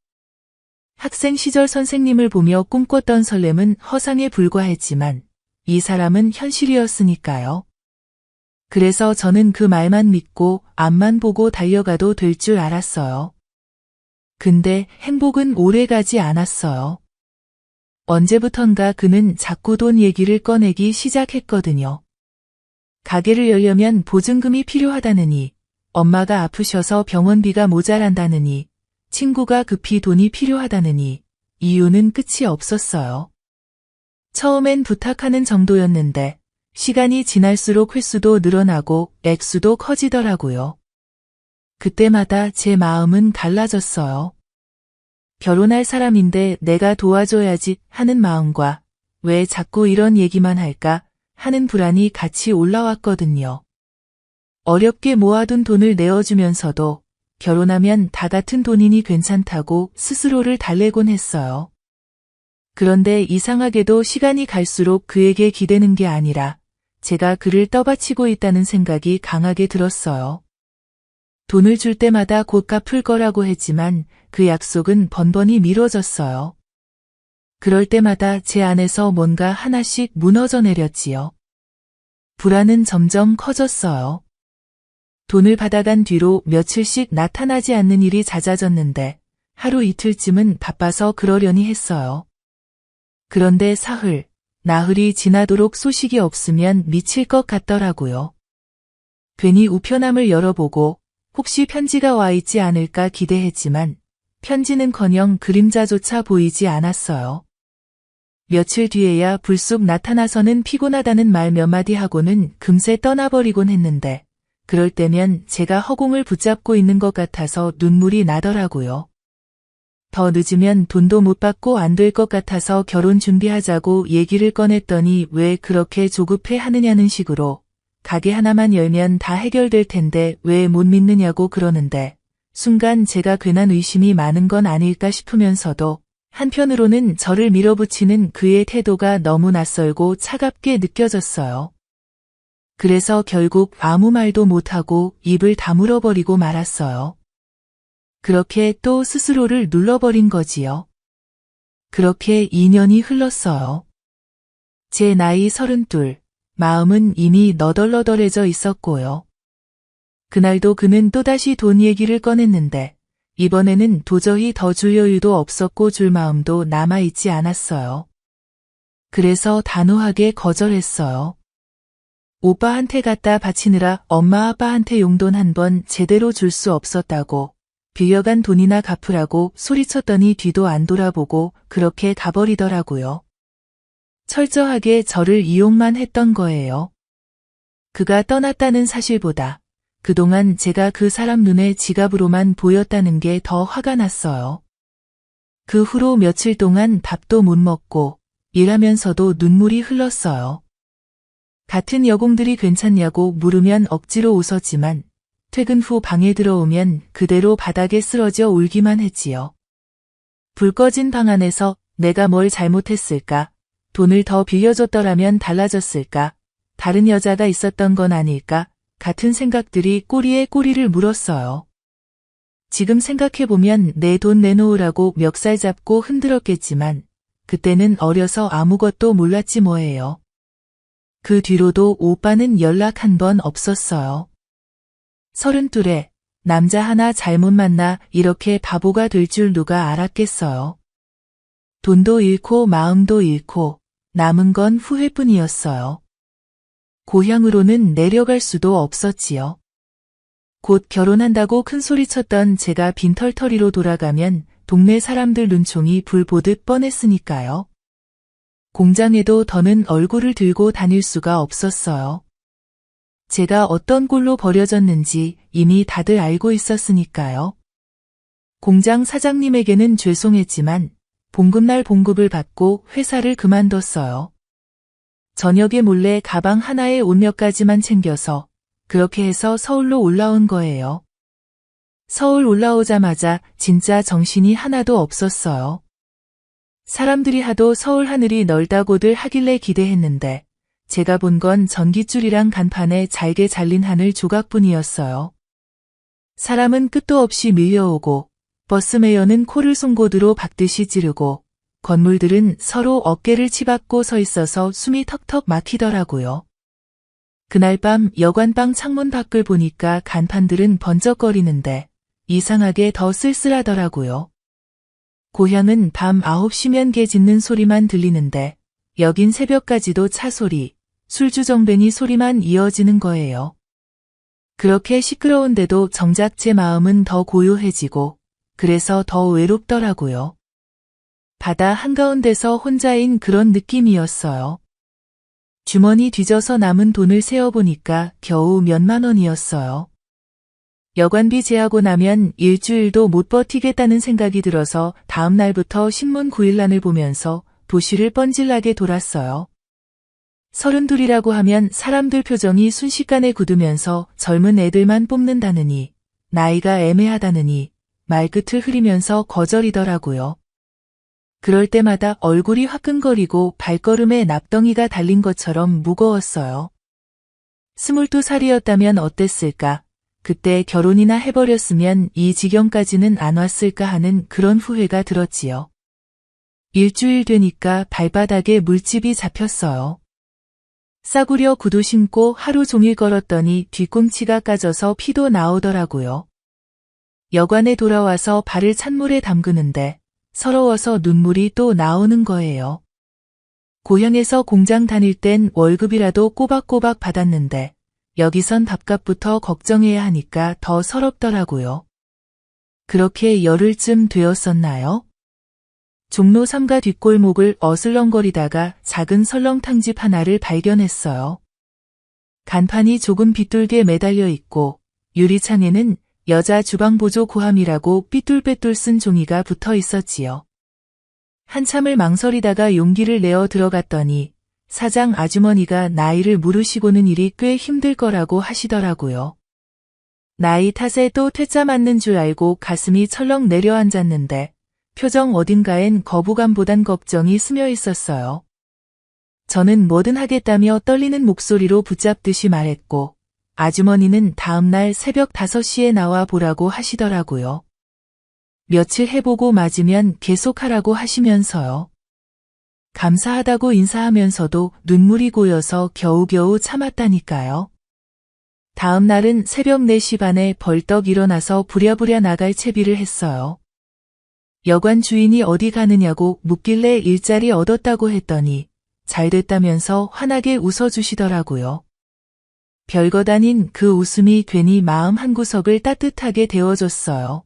학생 시절 선생님을 보며 꿈꿨던 설렘은 허상에 불과했지만 이 사람은 현실이었으니까요. 그래서 저는 그 말만 믿고 앞만 보고 달려가도 될 줄 알았어요. 근데 행복은 오래가지 않았어요. 언제부턴가 그는 자꾸 돈 얘기를 꺼내기 시작했거든요. 가게를 열려면 보증금이 필요하다느니, 엄마가 아프셔서 병원비가 모자란다느니, 친구가 급히 돈이 필요하다느니, 이유는 끝이 없었어요. 처음엔 부탁하는 정도였는데, 시간이 지날수록 횟수도 늘어나고 액수도 커지더라고요. 그때마다 제 마음은 갈라졌어요. 결혼할 사람인데 내가 도와줘야지 하는 마음과 왜 자꾸 이런 얘기만 할까 하는 불안이 같이 올라왔거든요. 어렵게 모아둔 돈을 내어주면서도 결혼하면 다 같은 돈이니 괜찮다고 스스로를 달래곤 했어요. 그런데 이상하게도 시간이 갈수록 그에게 기대는 게 아니라 제가 그를 떠받치고 있다는 생각이 강하게 들었어요. 돈을 줄 때마다 곧 갚을 거라고 했지만 그 약속은 번번이 미뤄졌어요. 그럴 때마다 제 안에서 뭔가 하나씩 무너져 내렸지요. 불안은 점점 커졌어요. 돈을 받아간 뒤로 며칠씩 나타나지 않는 일이 잦아졌는데 하루 이틀쯤은 바빠서 그러려니 했어요. 그런데 사흘, 나흘이 지나도록 소식이 없으면 미칠 것 같더라고요. 괜히 우편함을 열어보고 혹시 편지가 와 있지 않을까 기대했지만 편지는커녕 그림자조차 보이지 않았어요. 며칠 뒤에야 불쑥 나타나서는 피곤하다는 말 몇 마디 하고는 금세 떠나버리곤 했는데 그럴 때면 제가 허공을 붙잡고 있는 것 같아서 눈물이 나더라고요. 더 늦으면 돈도 못 받고 안 될 것 같아서 결혼 준비하자고 얘기를 꺼냈더니 왜 그렇게 조급해 하느냐는 식으로 가게 하나만 열면 다 해결될 텐데 왜 못 믿느냐고 그러는데 순간 제가 괜한 의심이 많은 건 아닐까 싶으면서도 한편으로는 저를 밀어붙이는 그의 태도가 너무 낯설고 차갑게 느껴졌어요. 그래서 결국 아무 말도 못하고 입을 다물어버리고 말았어요. 그렇게 또 스스로를 눌러버린 거지요. 그렇게 2년이 흘렀어요. 제 나이 32, 마음은 이미 너덜너덜해져 있었고요. 그날도 그는 또다시 돈 얘기를 꺼냈는데 이번에는 도저히 더 줄 여유도 없었고 줄 마음도 남아있지 않았어요. 그래서 단호하게 거절했어요. 오빠한테 갖다 바치느라 엄마 아빠한테 용돈 한 번 제대로 줄 수 없었다고 빌려간 돈이나 갚으라고 소리쳤더니 뒤도 안 돌아보고 그렇게 가버리더라고요. 철저하게 저를 이용만 했던 거예요. 그가 떠났다는 사실보다 그동안 제가 그 사람 눈에 지갑으로만 보였다는 게 더 화가 났어요. 그 후로 며칠 동안 밥도 못 먹고 일하면서도 눈물이 흘렀어요. 같은 여공들이 괜찮냐고 물으면 억지로 웃었지만 퇴근 후 방에 들어오면 그대로 바닥에 쓰러져 울기만 했지요. 불 꺼진 방 안에서 내가 뭘 잘못했을까? 돈을 더 빌려줬더라면 달라졌을까? 다른 여자가 있었던 건 아닐까? 같은 생각들이 꼬리에 꼬리를 물었어요. 지금 생각해보면 내 돈 내놓으라고 멱살 잡고 흔들었겠지만 그때는 어려서 아무것도 몰랐지 뭐예요. 그 뒤로도 오빠는 연락 한 번 없었어요. 32에 남자 하나 잘못 만나 이렇게 바보가 될 줄 누가 알았겠어요. 돈도 잃고 마음도 잃고 남은 건 후회뿐이었어요. 고향으로는 내려갈 수도 없었지요. 곧 결혼한다고 큰소리쳤던 제가 빈털터리로 돌아가면 동네 사람들 눈총이 불 보듯 뻔했으니까요. 공장에도 더는 얼굴을 들고 다닐 수가 없었어요. 제가 어떤 꼴로 버려졌는지 이미 다들 알고 있었으니까요. 공장 사장님에게는 죄송했지만 봉급날 봉급을 받고 회사를 그만뒀어요. 저녁에 몰래 가방 하나에 옷 몇 가지만 챙겨서 그렇게 해서 서울로 올라온 거예요. 서울 올라오자마자 진짜 정신이 하나도 없었어요. 사람들이 하도 서울 하늘이 넓다고들 하길래 기대했는데 제가 본 건 전깃줄이랑 간판에 잘게 잘린 하늘 조각뿐이었어요. 사람은 끝도 없이 밀려오고 버스 매연은 코를 송곳으로 박듯이 찌르고 건물들은 서로 어깨를 치받고 서 있어서 숨이 턱턱 막히더라고요. 그날 밤 여관방 창문 밖을 보니까 간판들은 번쩍거리는데 이상하게 더 쓸쓸하더라고요. 고향은 밤 9시면 개 짖는 소리만 들리는데 여긴 새벽까지도 차 소리, 술주정뱅이 소리만 이어지는 거예요. 그렇게 시끄러운데도 정작 제 마음은 더 고요해지고 그래서 더 외롭더라고요. 바다 한가운데서 혼자인 그런 느낌이었어요. 주머니 뒤져서 남은 돈을 세어보니까 겨우 몇만 원이었어요. 여관비 제하고 나면 일주일도 못 버티겠다는 생각이 들어서 다음 날부터 신문 9일란을 보면서 도시를 뻔질나게 돌았어요. 32이라고 하면 사람들 표정이 순식간에 굳으면서 젊은 애들만 뽑는다느니 나이가 애매하다느니 말끝을 흐리면서 거절이더라고요. 그럴 때마다 얼굴이 화끈거리고 발걸음에 납덩이가 달린 것처럼 무거웠어요. 22살이었다면 어땠을까? 그때 결혼이나 해버렸으면 이 지경까지는 안 왔을까 하는 그런 후회가 들었지요. 일주일 되니까 발바닥에 물집이 잡혔어요. 싸구려 구두 신고 하루 종일 걸었더니 뒤꿈치가 까져서 피도 나오더라고요. 여관에 돌아와서 발을 찬물에 담그는데 서러워서 눈물이 또 나오는 거예요. 고향에서 공장 다닐 땐 월급이라도 꼬박꼬박 받았는데 여기선 밥값부터 걱정해야 하니까 더 서럽더라고요. 그렇게 열흘쯤 되었었나요? 종로 3가 뒷골목을 어슬렁거리다가 작은 설렁탕집 하나를 발견했어요. 간판이 조금 빗돌게 매달려 있고 유리창에는 여자 주방보조 고함이라고 삐뚤빼뚤 쓴 종이가 붙어 있었지요. 한참을 망설이다가 용기를 내어 들어갔더니 사장 아주머니가 나이를 물으시고는 일이 꽤 힘들 거라고 하시더라고요. 나이 탓에 또 퇴짜 맞는 줄 알고 가슴이 철렁 내려앉았는데 표정 어딘가엔 거부감보단 걱정이 스며 있었어요. 저는 뭐든 하겠다며 떨리는 목소리로 붙잡듯이 말했고 아주머니는 다음날 새벽 5시에 나와 보라고 하시더라고요. 며칠 해보고 맞으면 계속하라고 하시면서요. 감사하다고 인사하면서도 눈물이 고여서 겨우겨우 참았다니까요. 다음 날은 새벽 4시 반에 벌떡 일어나서 부랴부랴 나갈 채비를 했어요. 여관 주인이 어디 가느냐고 묻길래 일자리 얻었다고 했더니 잘 됐다면서 환하게 웃어주시더라고요. 별것 아닌 그 웃음이 괜히 마음 한구석을 따뜻하게 데워줬어요.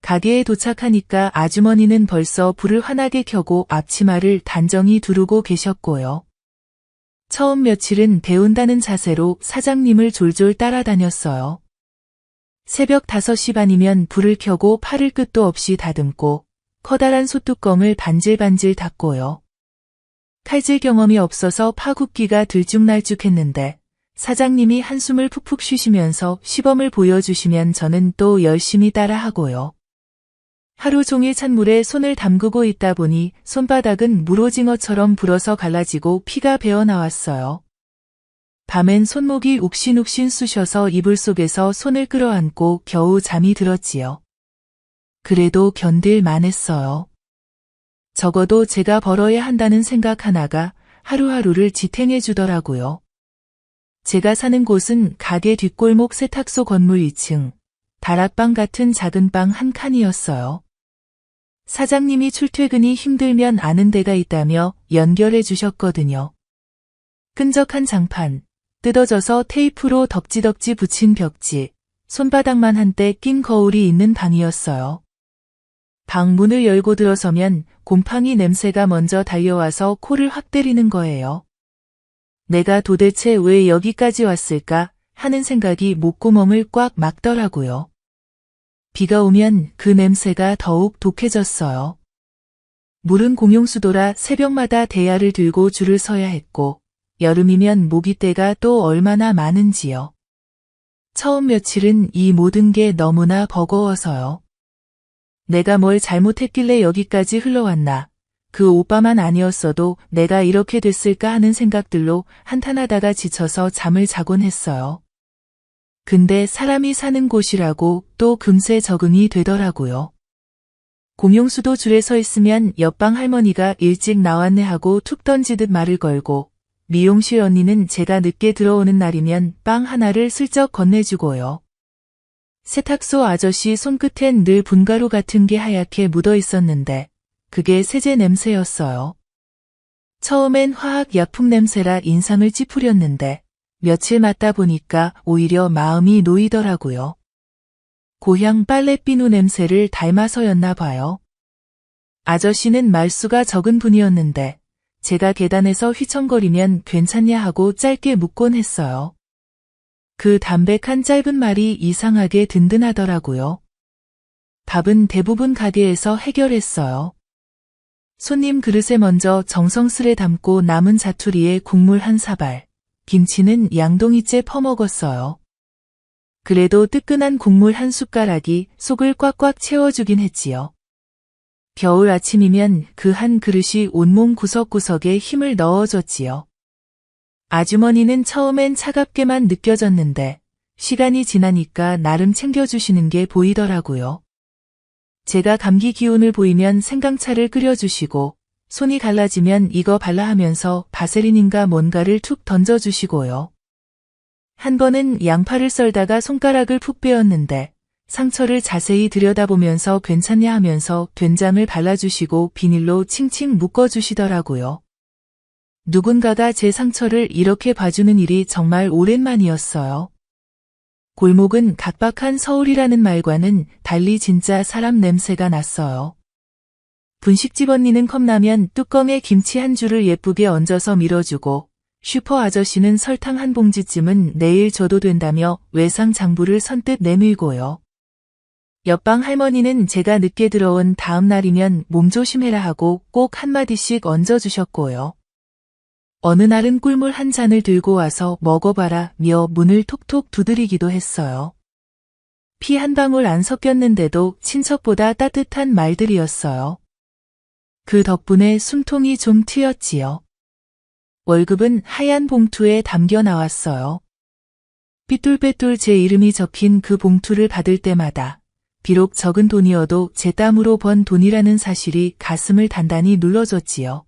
가게에 도착하니까 아주머니는 벌써 불을 환하게 켜고 앞치마를 단정히 두르고 계셨고요. 처음 며칠은 배운다는 자세로 사장님을 졸졸 따라다녔어요. 새벽 5시 반이면 불을 켜고 팔을 끝도 없이 다듬고 커다란 솥뚜껑을 반질반질 닫고요. 칼질 경험이 없어서 파굽기가 들쭉날쭉했는데 사장님이 한숨을 푹푹 쉬시면서 시범을 보여주시면 저는 또 열심히 따라하고요. 하루 종일 찬물에 손을 담그고 있다 보니 손바닥은 물오징어처럼 불어서 갈라지고 피가 배어나왔어요. 밤엔 손목이 욱신욱신 쑤셔서 이불 속에서 손을 끌어안고 겨우 잠이 들었지요. 그래도 견딜 만했어요. 적어도 제가 벌어야 한다는 생각 하나가 하루하루를 지탱해 주더라고요. 제가 사는 곳은 가게 뒷골목 세탁소 건물 2층, 다락방 같은 작은 방 한 칸이었어요. 사장님이 출퇴근이 힘들면 아는 데가 있다며 연결해 주셨거든요. 끈적한 장판, 뜯어져서 테이프로 덕지덕지 붙인 벽지, 손바닥만 한때 낀 거울이 있는 방이었어요. 방 문을 열고 들어서면 곰팡이 냄새가 먼저 달려와서 코를 확 때리는 거예요. 내가 도대체 왜 여기까지 왔을까 하는 생각이 목구멍을 꽉 막더라고요. 비가 오면 그 냄새가 더욱 독해졌어요. 물은 공용수도라 새벽마다 대야를 들고 줄을 서야 했고 여름이면 모기떼가 또 얼마나 많은지요. 처음 며칠은 이 모든 게 너무나 버거워서요. 내가 뭘 잘못했길래 여기까지 흘러왔나. 그 오빠만 아니었어도 내가 이렇게 됐을까 하는 생각들로 한탄하다가 지쳐서 잠을 자곤 했어요. 근데 사람이 사는 곳이라고 또 금세 적응이 되더라고요. 공용수도 줄에 서 있으면 옆방 할머니가 일찍 나왔네 하고 툭 던지듯 말을 걸고 미용실 언니는 제가 늦게 들어오는 날이면 빵 하나를 슬쩍 건네주고요. 세탁소 아저씨 손끝엔 늘 분가루 같은 게 하얗게 묻어 있었는데 그게 세제 냄새였어요. 처음엔 화학 약품 냄새라 인상을 찌푸렸는데 며칠 맡다 보니까 오히려 마음이 놓이더라고요. 고향 빨래비누 냄새를 닮아서였나 봐요. 아저씨는 말수가 적은 분이었는데 제가 계단에서 휘청거리면 괜찮냐 하고 짧게 묻곤 했어요. 그 담백한 짧은 말이 이상하게 든든하더라고요. 밥은 대부분 가게에서 해결했어요. 손님 그릇에 먼저 정성스레 담고 남은 자투리에 국물 한 사발, 김치는 양동이째 퍼먹었어요. 그래도 뜨끈한 국물 한 숟가락이 속을 꽉꽉 채워주긴 했지요. 겨울 아침이면 그 한 그릇이 온몸 구석구석에 힘을 넣어줬지요. 아주머니는 처음엔 차갑게만 느껴졌는데 시간이 지나니까 나름 챙겨주시는 게 보이더라고요. 제가 감기 기운을 보이면 생강차를 끓여주시고 손이 갈라지면 이거 발라 하면서 바세린인가 뭔가를 툭 던져주시고요. 한 번은 양파를 썰다가 손가락을 푹 베었는데 상처를 자세히 들여다보면서 괜찮냐 하면서 된장을 발라주시고 비닐로 칭칭 묶어주시더라고요. 누군가가 제 상처를 이렇게 봐주는 일이 정말 오랜만이었어요. 골목은 각박한 서울이라는 말과는 달리 진짜 사람 냄새가 났어요. 분식집 언니는 컵라면 뚜껑에 김치 한 줄을 예쁘게 얹어서 밀어주고 슈퍼 아저씨는 설탕 한 봉지쯤은 내일 줘도 된다며 외상 장부를 선뜻 내밀고요. 옆방 할머니는 제가 늦게 들어온 다음 날이면 몸조심해라 하고 꼭 한마디씩 얹어주셨고요. 어느 날은 꿀물 한 잔을 들고 와서 먹어봐라 며 문을 톡톡 두드리기도 했어요. 피 한 방울 안 섞였는데도 친척보다 따뜻한 말들이었어요. 그 덕분에 숨통이 좀 트였지요. 월급은 하얀 봉투에 담겨 나왔어요. 삐뚤빼뚤 제 이름이 적힌 그 봉투를 받을 때마다 비록 적은 돈이어도 제 땀으로 번 돈이라는 사실이 가슴을 단단히 눌러줬지요.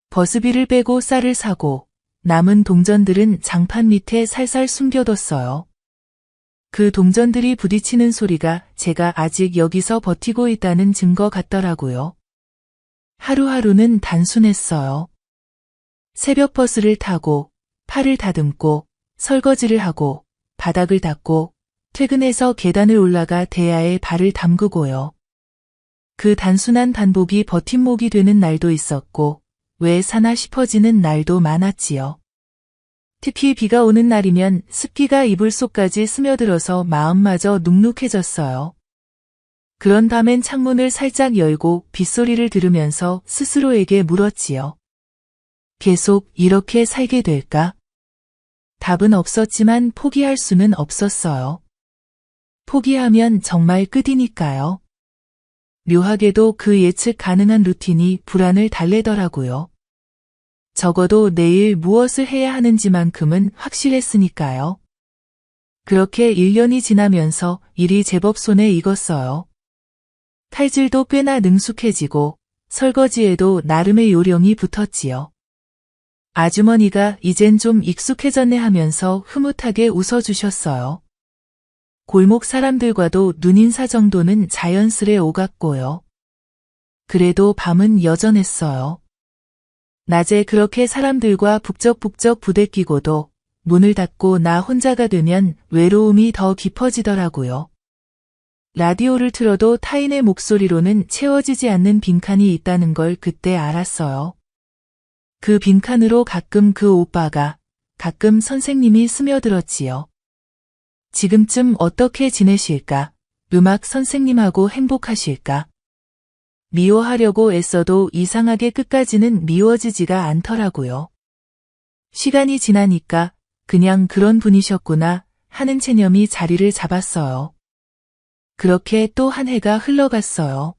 버스비를 빼고 쌀을 사고 남은 동전들은 장판 밑에 살살 숨겨뒀어요. 그 동전들이 부딪히는 소리가 제가 아직 여기서 버티고 있다는 증거 같더라고요. 하루하루는 단순했어요. 새벽 버스를 타고 팔을 다듬고 설거지를 하고 바닥을 닦고 퇴근해서 계단을 올라가 대야에 발을 담그고요. 그 단순한 반복이 버팀목이 되는 날도 있었고 왜 사나 싶어지는 날도 많았지요. 특히 비가 오는 날이면 습기가 이불 속까지 스며들어서 마음마저 눅눅해졌어요. 그런 밤엔 창문을 살짝 열고 빗소리를 들으면서 스스로에게 물었지요. 계속 이렇게 살게 될까? 답은 없었지만 포기할 수는 없었어요. 포기하면 정말 끝이니까요. 묘하게도 그 예측 가능한 루틴이 불안을 달래더라고요. 적어도 내일 무엇을 해야 하는지만큼은 확실했으니까요. 그렇게 1년이 지나면서 일이 제법 손에 익었어요. 칼질도 꽤나 능숙해지고 설거지에도 나름의 요령이 붙었지요. 아주머니가 이젠 좀 익숙해졌네 하면서 흐뭇하게 웃어주셨어요. 골목 사람들과도 눈인사 정도는 자연스레 오갔고요. 그래도 밤은 여전했어요. 낮에 그렇게 사람들과 북적북적 부대끼고도 문을 닫고 나 혼자가 되면 외로움이 더 깊어지더라고요. 라디오를 틀어도 타인의 목소리로는 채워지지 않는 빈칸이 있다는 걸 그때 알았어요. 그 빈칸으로 가끔 그 오빠가, 가끔 선생님이 스며들었지요. 지금쯤 어떻게 지내실까? 음악 선생님하고 행복하실까? 미워하려고 애써도 이상하게 끝까지는 미워지지가 않더라고요. 시간이 지나니까 그냥 그런 분이셨구나 하는 체념이 자리를 잡았어요. 그렇게 또 한 해가 흘러갔어요.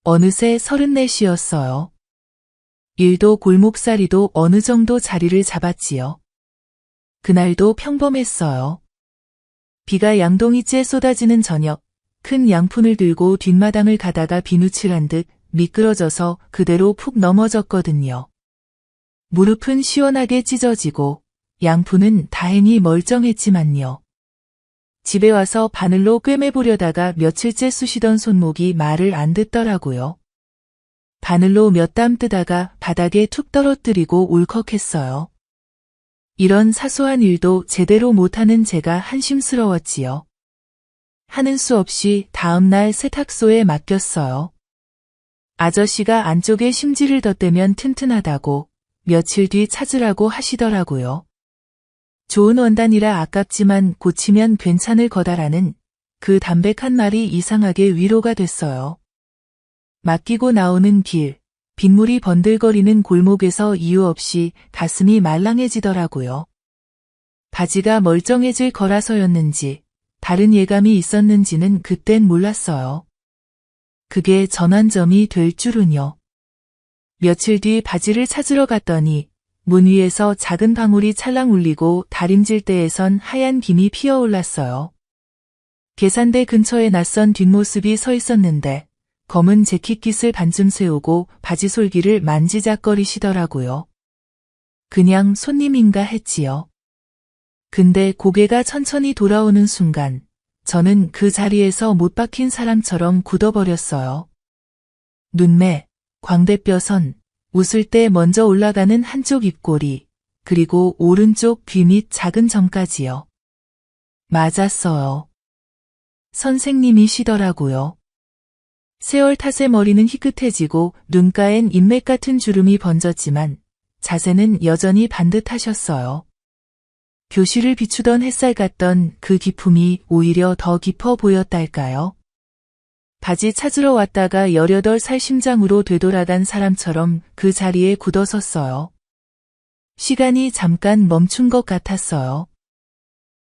어느새 34이었어요. 일도 골목살이도 어느 정도 자리를 잡았지요. 그날도 평범했어요. 비가 양동이째 쏟아지는 저녁, 큰 양푼을 들고 뒷마당을 가다가 비누칠한 듯 미끄러져서 그대로 푹 넘어졌거든요. 무릎은 시원하게 찢어지고 양푼은 다행히 멀쩡했지만요. 집에 와서 바늘로 꿰매보려다가 며칠째 쑤시던 손목이 말을 안 듣더라고요. 바늘로 몇 땀 뜨다가 바닥에 툭 떨어뜨리고 울컥했어요. 이런 사소한 일도 제대로 못하는 제가 한심스러웠지요. 하는 수 없이 다음날 세탁소에 맡겼어요. 아저씨가 안쪽에 심지를 덧대면 튼튼하다고 며칠 뒤 찾으라고 하시더라고요. 좋은 원단이라 아깝지만 고치면 괜찮을 거다라는 그 담백한 말이 이상하게 위로가 됐어요. 맡기고 나오는 길, 빗물이 번들거리는 골목에서 이유 없이 가슴이 말랑해지더라고요. 바지가 멀쩡해질 거라서였는지 다른 예감이 있었는지는 그땐 몰랐어요. 그게 전환점이 될 줄은요. 며칠 뒤 바지를 찾으러 갔더니 문 위에서 작은 방울이 찰랑 울리고 다림질대에선 하얀 김이 피어올랐어요. 계산대 근처에 낯선 뒷모습이 서 있었는데 검은 재킷깃을 반쯤 세우고 바지 솔기를 만지작거리시더라고요. 그냥 손님인가 했지요. 근데 고개가 천천히 돌아오는 순간 저는 그 자리에서 못 박힌 사람처럼 굳어버렸어요. 눈매, 광대뼈선, 웃을 때 먼저 올라가는 한쪽 입꼬리, 그리고 오른쪽 귀 밑 작은 점까지요. 맞았어요. 선생님이시더라고요. 세월 탓에 머리는 희끗해지고 눈가엔 인맥 같은 주름이 번졌지만 자세는 여전히 반듯하셨어요. 교실을 비추던 햇살 같던 그 기품이 오히려 더 깊어 보였달까요? 바지 찾으러 왔다가 18살 심장으로 되돌아간 사람처럼 그 자리에 굳어섰어요. 시간이 잠깐 멈춘 것 같았어요.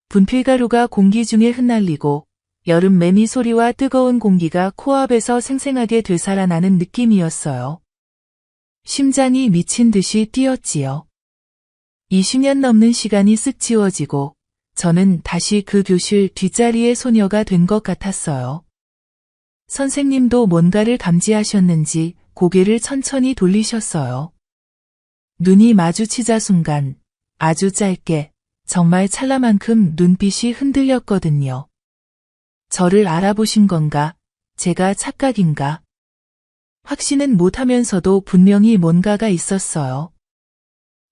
분필가루가 공기 중에 흩날리고 여름 매미 소리와 뜨거운 공기가 코앞에서 생생하게 되살아나는 느낌이었어요. 심장이 미친 듯이 뛰었지요. 20년 넘는 시간이 쓱 지워지고 저는 다시 그 교실 뒷자리의 소녀가 된 것 같았어요. 선생님도 뭔가를 감지하셨는지 고개를 천천히 돌리셨어요. 눈이 마주치자 순간 아주 짧게 정말 찰나만큼 눈빛이 흔들렸거든요. 저를 알아보신 건가? 제가 착각인가? 확신은 못하면서도 분명히 뭔가가 있었어요.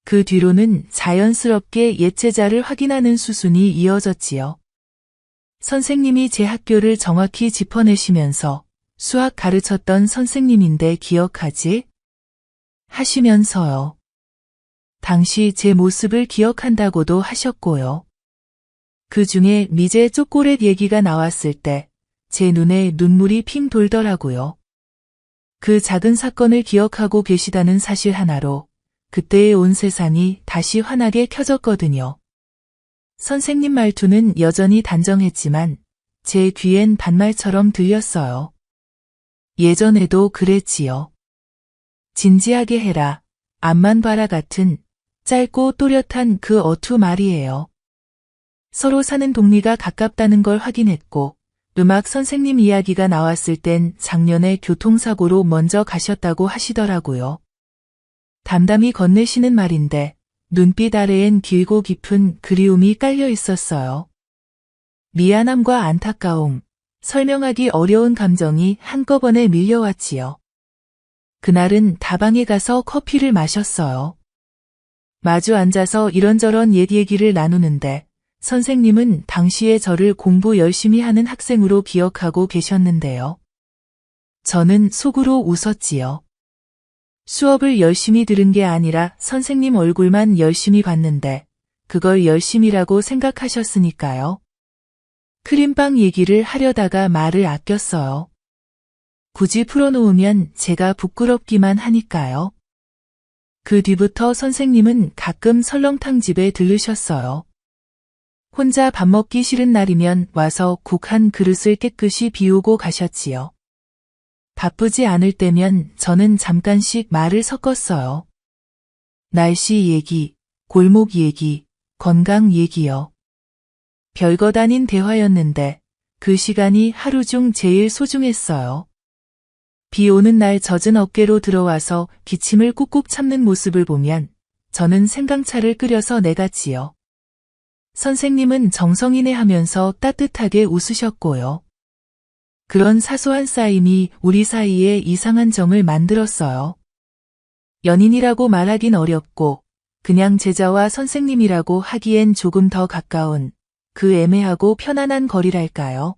그 뒤로는 자연스럽게 예체자를 확인하는 수순이 이어졌지요. 선생님이 제 학교를 정확히 짚어내시면서 수학 가르쳤던 선생님인데 기억하지? 하시면서요. 당시 제 모습을 기억한다고도 하셨고요. 그 중에 미제 초콜릿 얘기가 나왔을 때 제 눈에 눈물이 핑 돌더라고요. 그 작은 사건을 기억하고 계시다는 사실 하나로 그때의 온 세상이 다시 환하게 켜졌거든요. 선생님 말투는 여전히 단정했지만 제 귀엔 반말처럼 들렸어요. 예전에도 그랬지요. 진지하게 해라, 앞만 봐라 같은 짧고 또렷한 그 어투 말이에요. 서로 사는 동리가 가깝다는 걸 확인했고 음악 선생님 이야기가 나왔을 땐 작년에 교통사고로 먼저 가셨다고 하시더라고요. 담담히 건네시는 말인데 눈빛 아래엔 길고 깊은 그리움이 깔려 있었어요. 미안함과 안타까움, 설명하기 어려운 감정이 한꺼번에 밀려왔지요. 그날은 다방에 가서 커피를 마셨어요. 마주 앉아서 이런저런 옛 얘기를 나누는데 선생님은 당시에 저를 공부 열심히 하는 학생으로 기억하고 계셨는데요. 저는 속으로 웃었지요. 수업을 열심히 들은 게 아니라 선생님 얼굴만 열심히 봤는데 그걸 열심히라고 생각하셨으니까요. 크림빵 얘기를 하려다가 말을 아꼈어요. 굳이 풀어놓으면 제가 부끄럽기만 하니까요. 그 뒤부터 선생님은 가끔 설렁탕 집에 들르셨어요. 혼자 밥 먹기 싫은 날이면 와서 국 한 그릇을 깨끗이 비우고 가셨지요. 바쁘지 않을 때면 저는 잠깐씩 말을 섞었어요. 날씨 얘기, 골목 얘기, 건강 얘기요. 별것 아닌 대화였는데 그 시간이 하루 중 제일 소중했어요. 비 오는 날 젖은 어깨로 들어와서 기침을 꾹꾹 참는 모습을 보면 저는 생강차를 끓여서 내갔지요. 선생님은 정성이네 하면서 따뜻하게 웃으셨고요. 그런 사소한 쌓임이 우리 사이에 이상한 정을 만들었어요. 연인이라고 말하긴 어렵고 그냥 제자와 선생님이라고 하기엔 조금 더 가까운 그 애매하고 편안한 거리랄까요.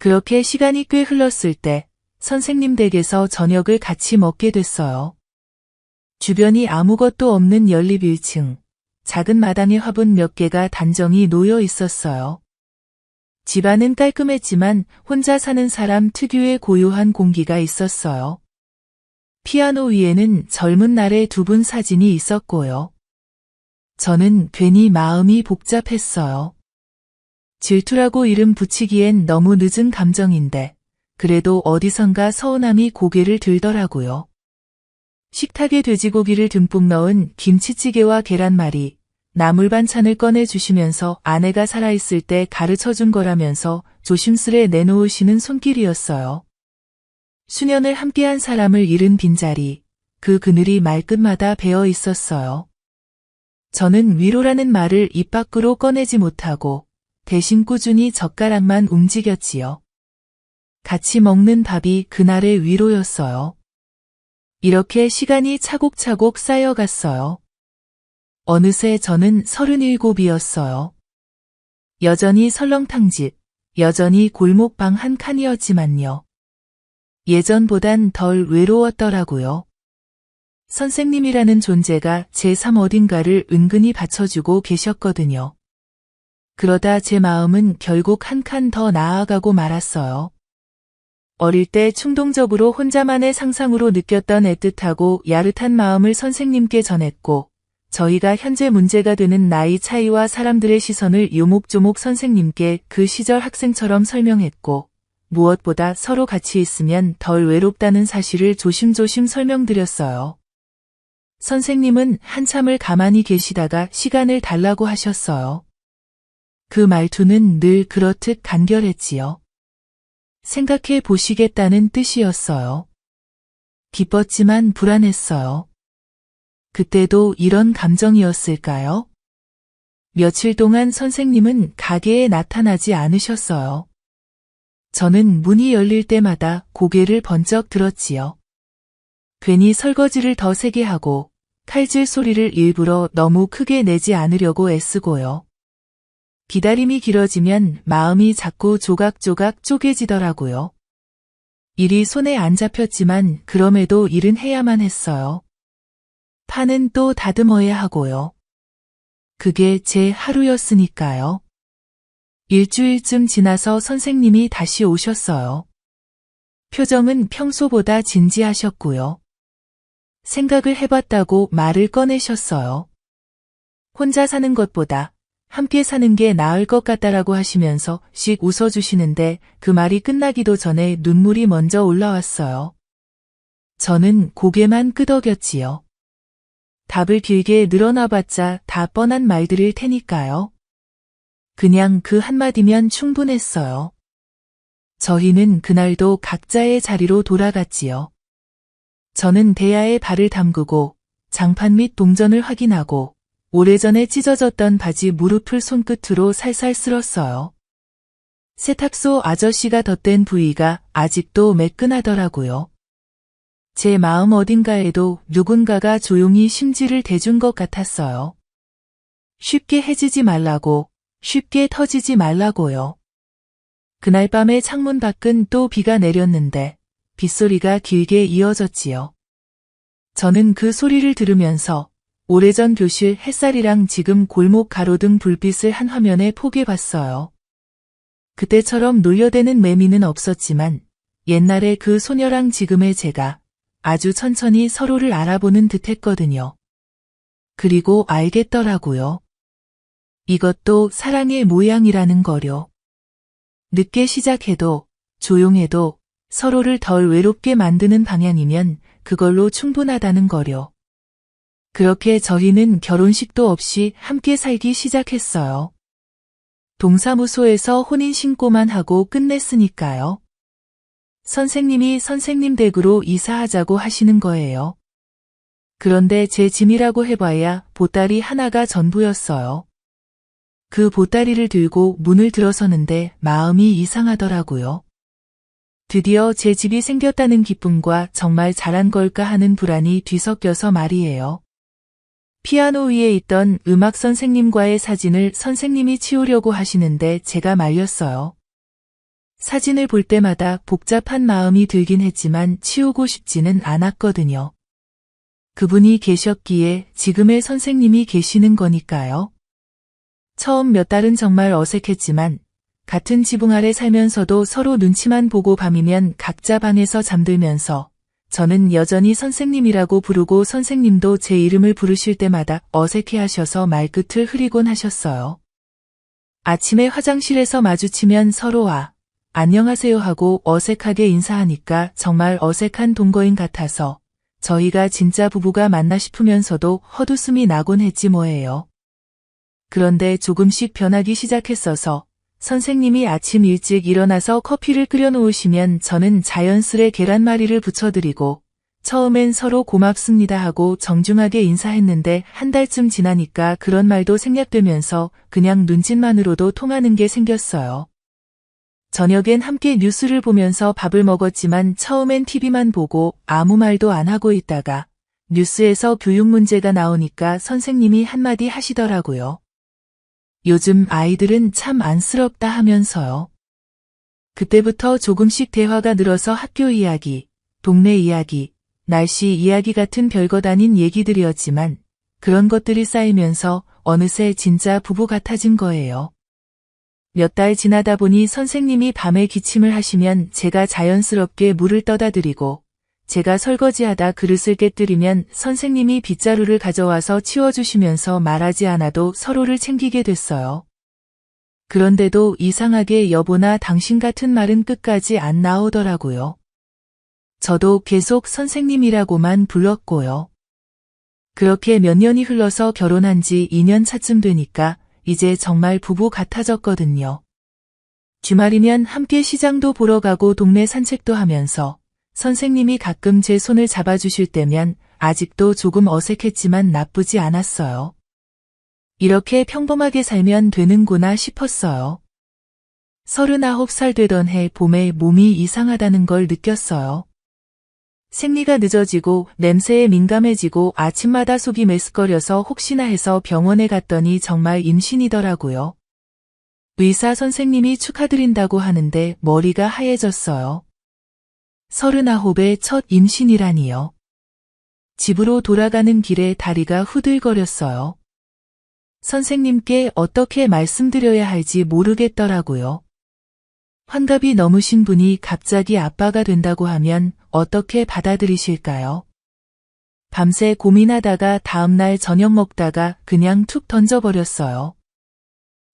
그렇게 시간이 꽤 흘렀을 때 선생님 댁에서 저녁을 같이 먹게 됐어요. 주변이 아무것도 없는 연립 1층, 작은 마당에 화분 몇 개가 단정히 놓여 있었어요. 집안은 깔끔했지만 혼자 사는 사람 특유의 고요한 공기가 있었어요. 피아노 위에는 젊은 날의 두 분 사진이 있었고요. 저는 괜히 마음이 복잡했어요. 질투라고 이름 붙이기엔 너무 늦은 감정인데 그래도 어디선가 서운함이 고개를 들더라고요. 식탁에 돼지고기를 듬뿍 넣은 김치찌개와 계란말이, 나물 반찬을 꺼내주시면서 아내가 살아있을 때 가르쳐준 거라면서 조심스레 내놓으시는 손길이었어요. 수년을 함께한 사람을 잃은 빈자리, 그 그늘이 말끝마다 배어 있었어요. 저는 위로라는 말을 입 밖으로 꺼내지 못하고 대신 꾸준히 젓가락만 움직였지요. 같이 먹는 밥이 그날의 위로였어요. 이렇게 시간이 차곡차곡 쌓여갔어요. 어느새 저는 37이었어요. 여전히 설렁탕집, 여전히 골목방 한 칸이었지만요. 예전보단 덜 외로웠더라고요. 선생님이라는 존재가 제 삶 어딘가를 은근히 받쳐주고 계셨거든요. 그러다 제 마음은 결국 한 칸 더 나아가고 말았어요. 어릴 때 충동적으로 혼자만의 상상으로 느꼈던 애틋하고 야릇한 마음을 선생님께 전했고, 저희가 현재 문제가 되는 나이 차이와 사람들의 시선을 요목조목 선생님께 그 시절 학생처럼 설명했고, 무엇보다 서로 같이 있으면 덜 외롭다는 사실을 조심조심 설명드렸어요. 선생님은 한참을 가만히 계시다가 시간을 달라고 하셨어요. 그 말투는 늘 그렇듯 간결했지요. 생각해 보시겠다는 뜻이었어요. 기뻤지만 불안했어요. 그때도 이런 감정이었을까요? 며칠 동안 선생님은 가게에 나타나지 않으셨어요. 저는 문이 열릴 때마다 고개를 번쩍 들었지요. 괜히 설거지를 더 세게 하고 칼질 소리를 일부러 너무 크게 내지 않으려고 애쓰고요. 기다림이 길어지면 마음이 자꾸 조각조각 쪼개지더라고요. 일이 손에 안 잡혔지만 그럼에도 일은 해야만 했어요. 파는 또 다듬어야 하고요. 그게 제 하루였으니까요. 일주일쯤 지나서 선생님이 다시 오셨어요. 표정은 평소보다 진지하셨고요. 생각을 해봤다고 말을 꺼내셨어요. 혼자 사는 것보다 함께 사는 게 나을 것 같다라고 하시면서 씩 웃어주시는데 그 말이 끝나기도 전에 눈물이 먼저 올라왔어요. 저는 고개만 끄덕였지요. 답을 길게 늘어놔봤자 다 뻔한 말들일 테니까요. 그냥 그 한마디면 충분했어요. 저희는 그날도 각자의 자리로 돌아갔지요. 저는 대야에 발을 담그고 장판 및 동전을 확인하고 오래전에 찢어졌던 바지 무릎을 손끝으로 살살 쓸었어요. 세탁소 아저씨가 덧댄 부위가 아직도 매끈하더라고요. 제 마음 어딘가에도 누군가가 조용히 심지를 대준 것 같았어요. 쉽게 해지지 말라고, 쉽게 터지지 말라고요. 그날 밤에 창문 밖은 또 비가 내렸는데 빗소리가 길게 이어졌지요. 저는 그 소리를 들으면서 오래전 교실 햇살이랑 지금 골목 가로등 불빛을 한 화면에 포개봤어요. 그때처럼 놀려대는 매미는 없었지만 옛날의 그 소녀랑 지금의 제가 아주 천천히 서로를 알아보는 듯 했거든요. 그리고 알겠더라고요. 이것도 사랑의 모양이라는 거요. 늦게 시작해도 조용해도 서로를 덜 외롭게 만드는 방향이면 그걸로 충분하다는 거요. 그렇게 저희는 결혼식도 없이 함께 살기 시작했어요. 동사무소에서 혼인신고만 하고 끝냈으니까요. 선생님이 선생님 댁으로 이사하자고 하시는 거예요. 그런데 제 짐이라고 해봐야 보따리 하나가 전부였어요. 그 보따리를 들고 문을 들어서는데 마음이 이상하더라고요. 드디어 제 집이 생겼다는 기쁨과 정말 잘한 걸까 하는 불안이 뒤섞여서 말이에요. 피아노 위에 있던 음악 선생님과의 사진을 선생님이 치우려고 하시는데 제가 말렸어요. 사진을 볼 때마다 복잡한 마음이 들긴 했지만 치우고 싶지는 않았거든요. 그분이 계셨기에 지금의 선생님이 계시는 거니까요. 처음 몇 달은 정말 어색했지만 같은 지붕 아래 살면서도 서로 눈치만 보고 밤이면 각자 방에서 잠들면서 저는 여전히 선생님이라고 부르고 선생님도 제 이름을 부르실 때마다 어색해하셔서 말끝을 흐리곤 하셨어요. 아침에 화장실에서 마주치면 서로 안녕하세요 하고 어색하게 인사하니까 정말 어색한 동거인 같아서 저희가 진짜 부부가 맞나 싶으면서도 헛웃음이 나곤 했지 뭐예요. 그런데 조금씩 변하기 시작했어서 선생님이 아침 일찍 일어나서 커피를 끓여 놓으시면 저는 자연스레 계란말이를 부쳐드리고 처음엔 서로 고맙습니다 하고 정중하게 인사했는데 한 달쯤 지나니까 그런 말도 생략되면서 그냥 눈짓만으로도 통하는 게 생겼어요. 저녁엔 함께 뉴스를 보면서 밥을 먹었지만 처음엔 TV만 보고 아무 말도 안 하고 있다가 뉴스에서 교육 문제가 나오니까 선생님이 한마디 하시더라고요. 요즘 아이들은 참 안쓰럽다 하면서요. 그때부터 조금씩 대화가 늘어서 학교 이야기, 동네 이야기, 날씨 이야기 같은 별것 아닌 얘기들이었지만 그런 것들이 쌓이면서 어느새 진짜 부부 같아진 거예요. 몇 달 지나다 보니 선생님이 밤에 기침을 하시면 제가 자연스럽게 물을 떠다 드리고 제가 설거지하다 그릇을 깨뜨리면 선생님이 빗자루를 가져와서 치워주시면서 말하지 않아도 서로를 챙기게 됐어요. 그런데도 이상하게 여보나 당신 같은 말은 끝까지 안 나오더라고요. 저도 계속 선생님이라고만 불렀고요. 그렇게 몇 년이 흘러서 결혼한 지 2년 차쯤 되니까 이제 정말 부부 같아졌거든요. 주말이면 함께 시장도 보러 가고 동네 산책도 하면서 선생님이 가끔 제 손을 잡아주실 때면 아직도 조금 어색했지만 나쁘지 않았어요. 이렇게 평범하게 살면 되는구나 싶었어요. 39살 되던 해 봄에 몸이 이상하다는 걸 느꼈어요. 생리가 늦어지고 냄새에 민감해지고 아침마다 속이 메스꺼려서 혹시나 해서 병원에 갔더니 정말 임신이더라고요. 의사 선생님이 축하드린다고 하는데 머리가 하얘졌어요. 39의 첫 임신이라니요. 집으로 돌아가는 길에 다리가 후들거렸어요. 선생님께 어떻게 말씀드려야 할지 모르겠더라고요. 환갑이 넘으신 분이 갑자기 아빠가 된다고 하면 어떻게 받아들이실까요? 밤새 고민하다가 다음날 저녁 먹다가 그냥 툭 던져버렸어요.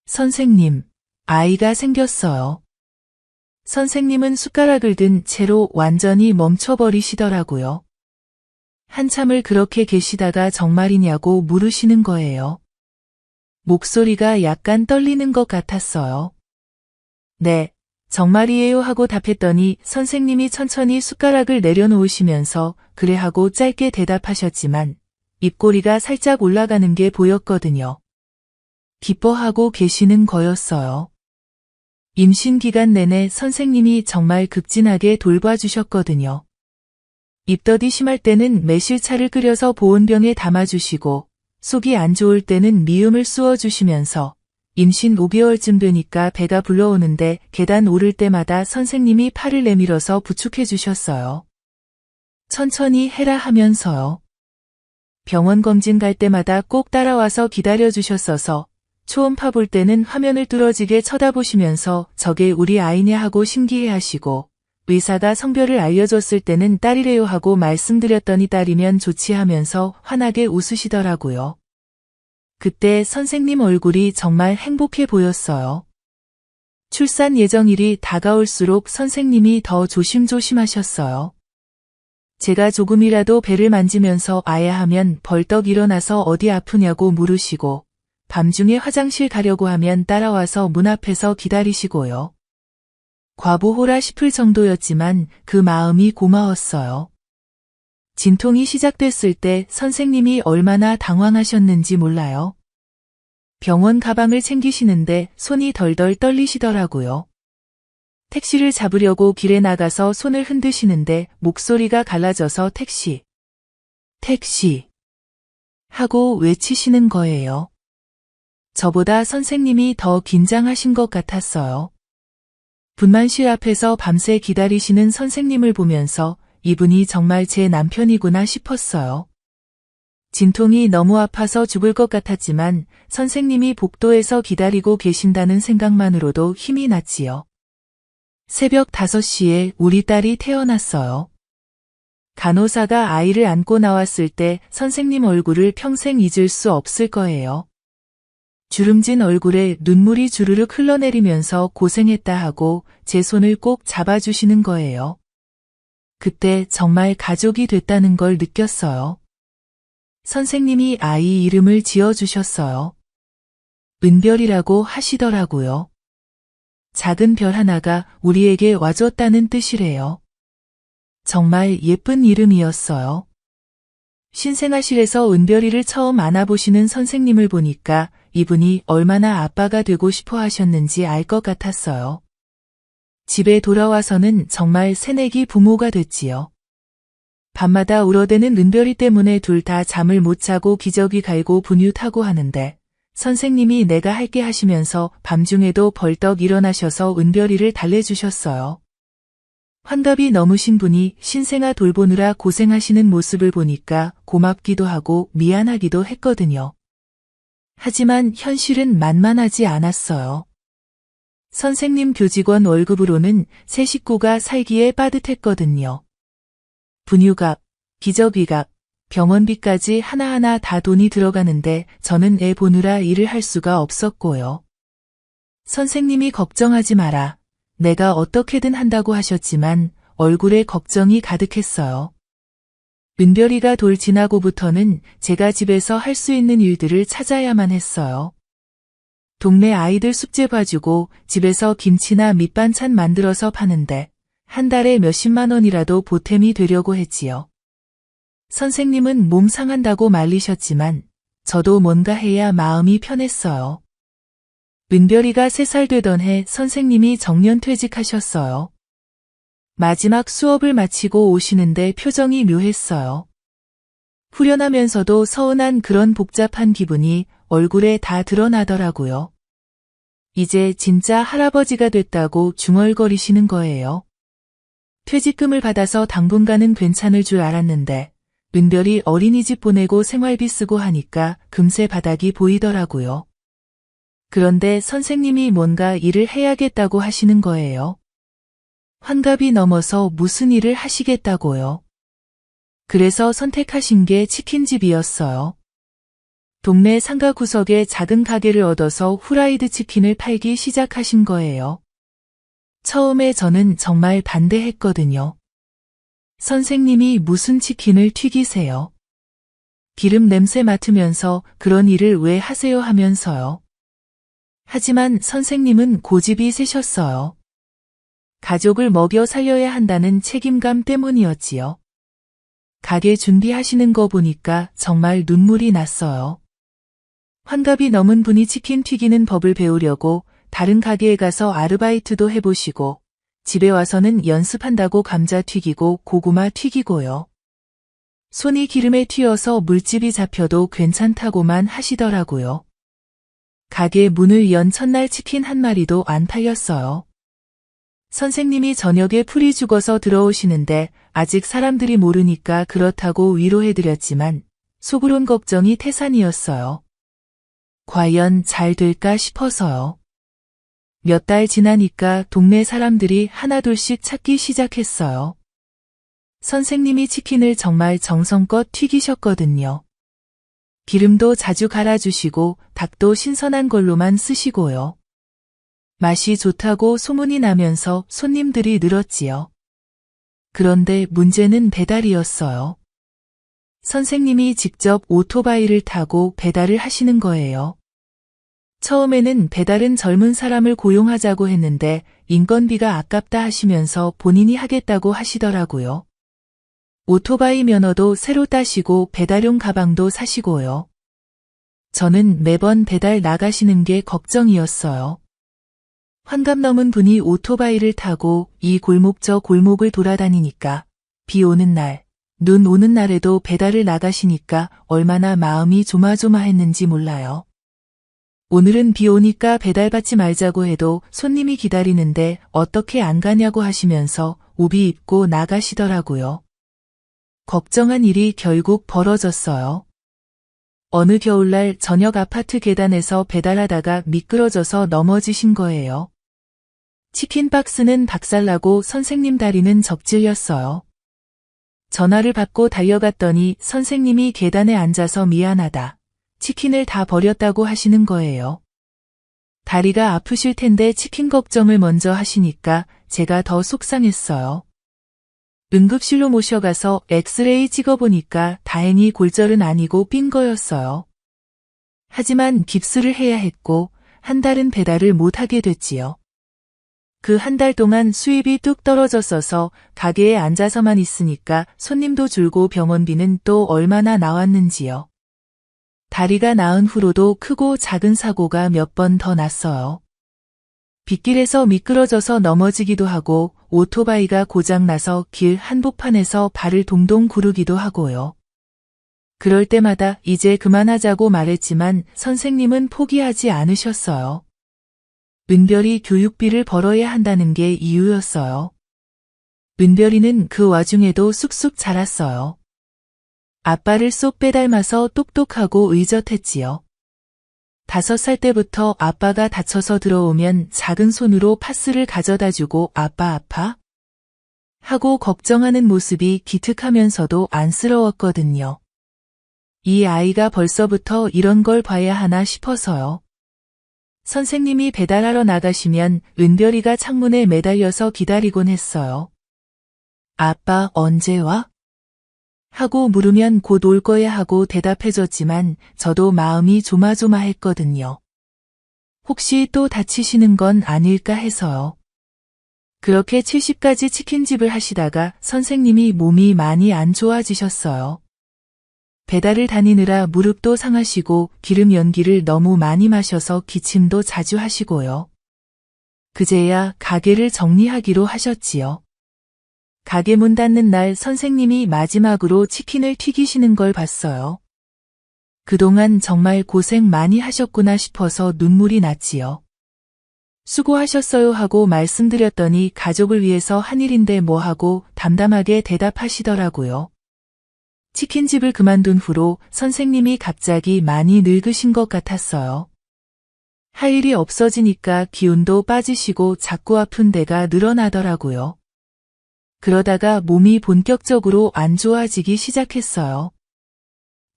선생님, 아이가 생겼어요. 선생님은 숟가락을 든 채로 완전히 멈춰버리시더라고요. 한참을 그렇게 계시다가 정말이냐고 물으시는 거예요. 목소리가 약간 떨리는 것 같았어요. 네, 정말이에요 하고 답했더니 선생님이 천천히 숟가락을 내려놓으시면서 그래 하고 짧게 대답하셨지만 입꼬리가 살짝 올라가는 게 보였거든요. 기뻐하고 계시는 거였어요. 임신 기간 내내 선생님이 정말 극진하게 돌봐주셨거든요. 입덧이 심할 때는 매실차를 끓여서 보온병에 담아주시고 속이 안 좋을 때는 미음을 쑤어주시면서 임신 5개월쯤 되니까 배가 불러오는데 계단 오를 때마다 선생님이 팔을 내밀어서 부축해 주셨어요. 천천히 해라 하면서요. 병원 검진 갈 때마다 꼭 따라와서 기다려 주셨어서 초음파 볼 때는 화면을 뚫어지게 쳐다보시면서 저게 우리 아이냐 하고 신기해 하시고 의사가 성별을 알려줬을 때는 딸이래요 하고 말씀드렸더니 딸이면 좋지 하면서 환하게 웃으시더라고요. 그때 선생님 얼굴이 정말 행복해 보였어요. 출산 예정일이 다가올수록 선생님이 더 조심조심하셨어요. 제가 조금이라도 배를 만지면서 아야 하면 벌떡 일어나서 어디 아프냐고 물으시고 밤중에 화장실 가려고 하면 따라와서 문 앞에서 기다리시고요. 과보호라 싶을 정도였지만 그 마음이 고마웠어요. 진통이 시작됐을 때 선생님이 얼마나 당황하셨는지 몰라요. 병원 가방을 챙기시는데 손이 덜덜 떨리시더라고요. 택시를 잡으려고 길에 나가서 손을 흔드시는데 목소리가 갈라져서 택시 하고 외치시는 거예요. 저보다 선생님이 더 긴장하신 것 같았어요. 분만실 앞에서 밤새 기다리시는 선생님을 보면서 이분이 정말 제 남편이구나 싶었어요. 진통이 너무 아파서 죽을 것 같았지만 선생님이 복도에서 기다리고 계신다는 생각만으로도 힘이 났지요. 새벽 5시에 우리 딸이 태어났어요. 간호사가 아이를 안고 나왔을 때 선생님 얼굴을 평생 잊을 수 없을 거예요. 주름진 얼굴에 눈물이 주르륵 흘러내리면서 고생했다 하고 제 손을 꼭 잡아주시는 거예요. 그때 정말 가족이 됐다는 걸 느꼈어요. 선생님이 아이 이름을 지어주셨어요. 은별이라고 하시더라고요. 작은 별 하나가 우리에게 와줬다는 뜻이래요. 정말 예쁜 이름이었어요. 신생아실에서 은별이를 처음 안아보시는 선생님을 보니까 이분이 얼마나 아빠가 되고 싶어 하셨는지 알 것 같았어요. 집에 돌아와서는 정말 새내기 부모가 됐지요. 밤마다 울어대는 은별이 때문에 둘 다 잠을 못 자고 기저귀 갈고 분유타고 하는데 선생님이 내가 할게 하시면서 밤중에도 벌떡 일어나셔서 은별이를 달래주셨어요. 환갑이 넘으신 분이 신생아 돌보느라 고생하시는 모습을 보니까 고맙기도 하고 미안하기도 했거든요. 하지만 현실은 만만하지 않았어요. 선생님 교직원 월급으로는 세 식구가 살기에 빠듯했거든요. 분유값, 기저귀값, 병원비까지 하나하나 다 돈이 들어가는데 저는 애 보느라 일을 할 수가 없었고요. 선생님이 걱정하지 마라. 내가 어떻게든 한다고 하셨지만 얼굴에 걱정이 가득했어요. 은별이가 돌 지나고부터는 제가 집에서 할 수 있는 일들을 찾아야만 했어요. 동네 아이들 숙제 봐주고 집에서 김치나 밑반찬 만들어서 파는데 한 달에 몇십만 원이라도 보탬이 되려고 했지요. 선생님은 몸 상한다고 말리셨지만 저도 뭔가 해야 마음이 편했어요. 은별이가 3살 되던 해 선생님이 정년퇴직하셨어요. 마지막 수업을 마치고 오시는데 표정이 묘했어요. 후련하면서도 서운한 그런 복잡한 기분이 얼굴에 다 드러나더라고요. 이제 진짜 할아버지가 됐다고 중얼거리시는 거예요. 퇴직금을 받아서 당분간은 괜찮을 줄 알았는데 은별이 어린이집 보내고 생활비 쓰고 하니까 금세 바닥이 보이더라고요. 그런데 선생님이 뭔가 일을 해야겠다고 하시는 거예요. 환갑이 넘어서 무슨 일을 하시겠다고요. 그래서 선택하신 게 치킨집이었어요. 동네 상가 구석에 작은 가게를 얻어서 후라이드 치킨을 팔기 시작하신 거예요. 처음에 저는 정말 반대했거든요. 선생님이 무슨 치킨을 튀기세요? 기름 냄새 맡으면서 그런 일을 왜 하세요 하면서요. 하지만 선생님은 고집이 세셨어요. 가족을 먹여 살려야 한다는 책임감 때문이었지요. 가게 준비하시는 거 보니까 정말 눈물이 났어요. 환갑이 넘은 분이 치킨 튀기는 법을 배우려고 다른 가게에 가서 아르바이트도 해보시고 집에 와서는 연습한다고 감자 튀기고 고구마 튀기고요. 손이 기름에 튀어서 물집이 잡혀도 괜찮다고만 하시더라고요. 가게 문을 연 첫날 치킨 한 마리도 안 팔렸어요. 선생님이 저녁에 풀이 죽어서 들어오시는데 아직 사람들이 모르니까 그렇다고 위로해드렸지만 속으론 걱정이 태산이었어요. 과연 잘 될까 싶어서요. 몇 달 지나니까 동네 사람들이 하나둘씩 찾기 시작했어요. 선생님이 치킨을 정말 정성껏 튀기셨거든요. 기름도 자주 갈아주시고 닭도 신선한 걸로만 쓰시고요. 맛이 좋다고 소문이 나면서 손님들이 늘었지요. 그런데 문제는 배달이었어요. 선생님이 직접 오토바이를 타고 배달을 하시는 거예요. 처음에는 배달은 젊은 사람을 고용하자고 했는데 인건비가 아깝다 하시면서 본인이 하겠다고 하시더라고요. 오토바이 면허도 새로 따시고 배달용 가방도 사시고요. 저는 매번 배달 나가시는 게 걱정이었어요. 환갑 넘은 분이 오토바이를 타고 이 골목 저 골목을 돌아다니니까 비 오는 날, 눈 오는 날에도 배달을 나가시니까 얼마나 마음이 조마조마했는지 몰라요. 오늘은 비 오니까 배달 받지 말자고 해도 손님이 기다리는데 어떻게 안 가냐고 하시면서 우비 입고 나가시더라고요. 걱정한 일이 결국 벌어졌어요. 어느 겨울날 저녁 아파트 계단에서 배달하다가 미끄러져서 넘어지신 거예요. 치킨 박스는 박살나고 선생님 다리는 접질렸어요. 전화를 받고 달려갔더니 선생님이 계단에 앉아서 미안하다. 치킨을 다 버렸다고 하시는 거예요. 다리가 아프실 텐데 치킨 걱정을 먼저 하시니까 제가 더 속상했어요. 응급실로 모셔가서 엑스레이 찍어보니까 다행히 골절은 아니고 삔 거였어요. 하지만 깁스를 해야 했고 한 달은 배달을 못하게 됐지요. 그 한 달 동안 수입이 뚝 떨어졌어서 가게에 앉아서만 있으니까 손님도 줄고 병원비는 또 얼마나 나왔는지요. 다리가 나은 후로도 크고 작은 사고가 몇 번 더 났어요. 빗길에서 미끄러져서 넘어지기도 하고 오토바이가 고장나서 길 한복판에서 발을 동동 구르기도 하고요. 그럴 때마다 이제 그만하자고 말했지만 선생님은 포기하지 않으셨어요. 은별이 교육비를 벌어야 한다는 게 이유였어요. 은별이는 그 와중에도 쑥쑥 자랐어요. 아빠를 쏙 빼닮아서 똑똑하고 의젓했지요. 5살 때부터 아빠가 다쳐서 들어오면 작은 손으로 파스를 가져다주고 아빠 아파? 하고 걱정하는 모습이 기특하면서도 안쓰러웠거든요. 이 아이가 벌써부터 이런 걸 봐야 하나 싶어서요. 선생님이 배달하러 나가시면 은별이가 창문에 매달려서 기다리곤 했어요. 아빠 언제 와? 하고 물으면 곧 올 거야 하고 대답해줬지만 저도 마음이 조마조마했거든요. 혹시 또 다치시는 건 아닐까 해서요. 그렇게 70까지 치킨집을 하시다가 선생님이 몸이 많이 안 좋아지셨어요. 배달을 다니느라 무릎도 상하시고 기름 연기를 너무 많이 마셔서 기침도 자주 하시고요. 그제야 가게를 정리하기로 하셨지요. 가게 문 닫는 날 선생님이 마지막으로 치킨을 튀기시는 걸 봤어요. 그동안 정말 고생 많이 하셨구나 싶어서 눈물이 났지요. 수고하셨어요 하고 말씀드렸더니 가족을 위해서 한 일인데 뭐 하고 담담하게 대답하시더라고요. 치킨집을 그만둔 후로 선생님이 갑자기 많이 늙으신 것 같았어요. 할 일이 없어지니까 기운도 빠지시고 자꾸 아픈 데가 늘어나더라고요. 그러다가 몸이 본격적으로 안 좋아지기 시작했어요.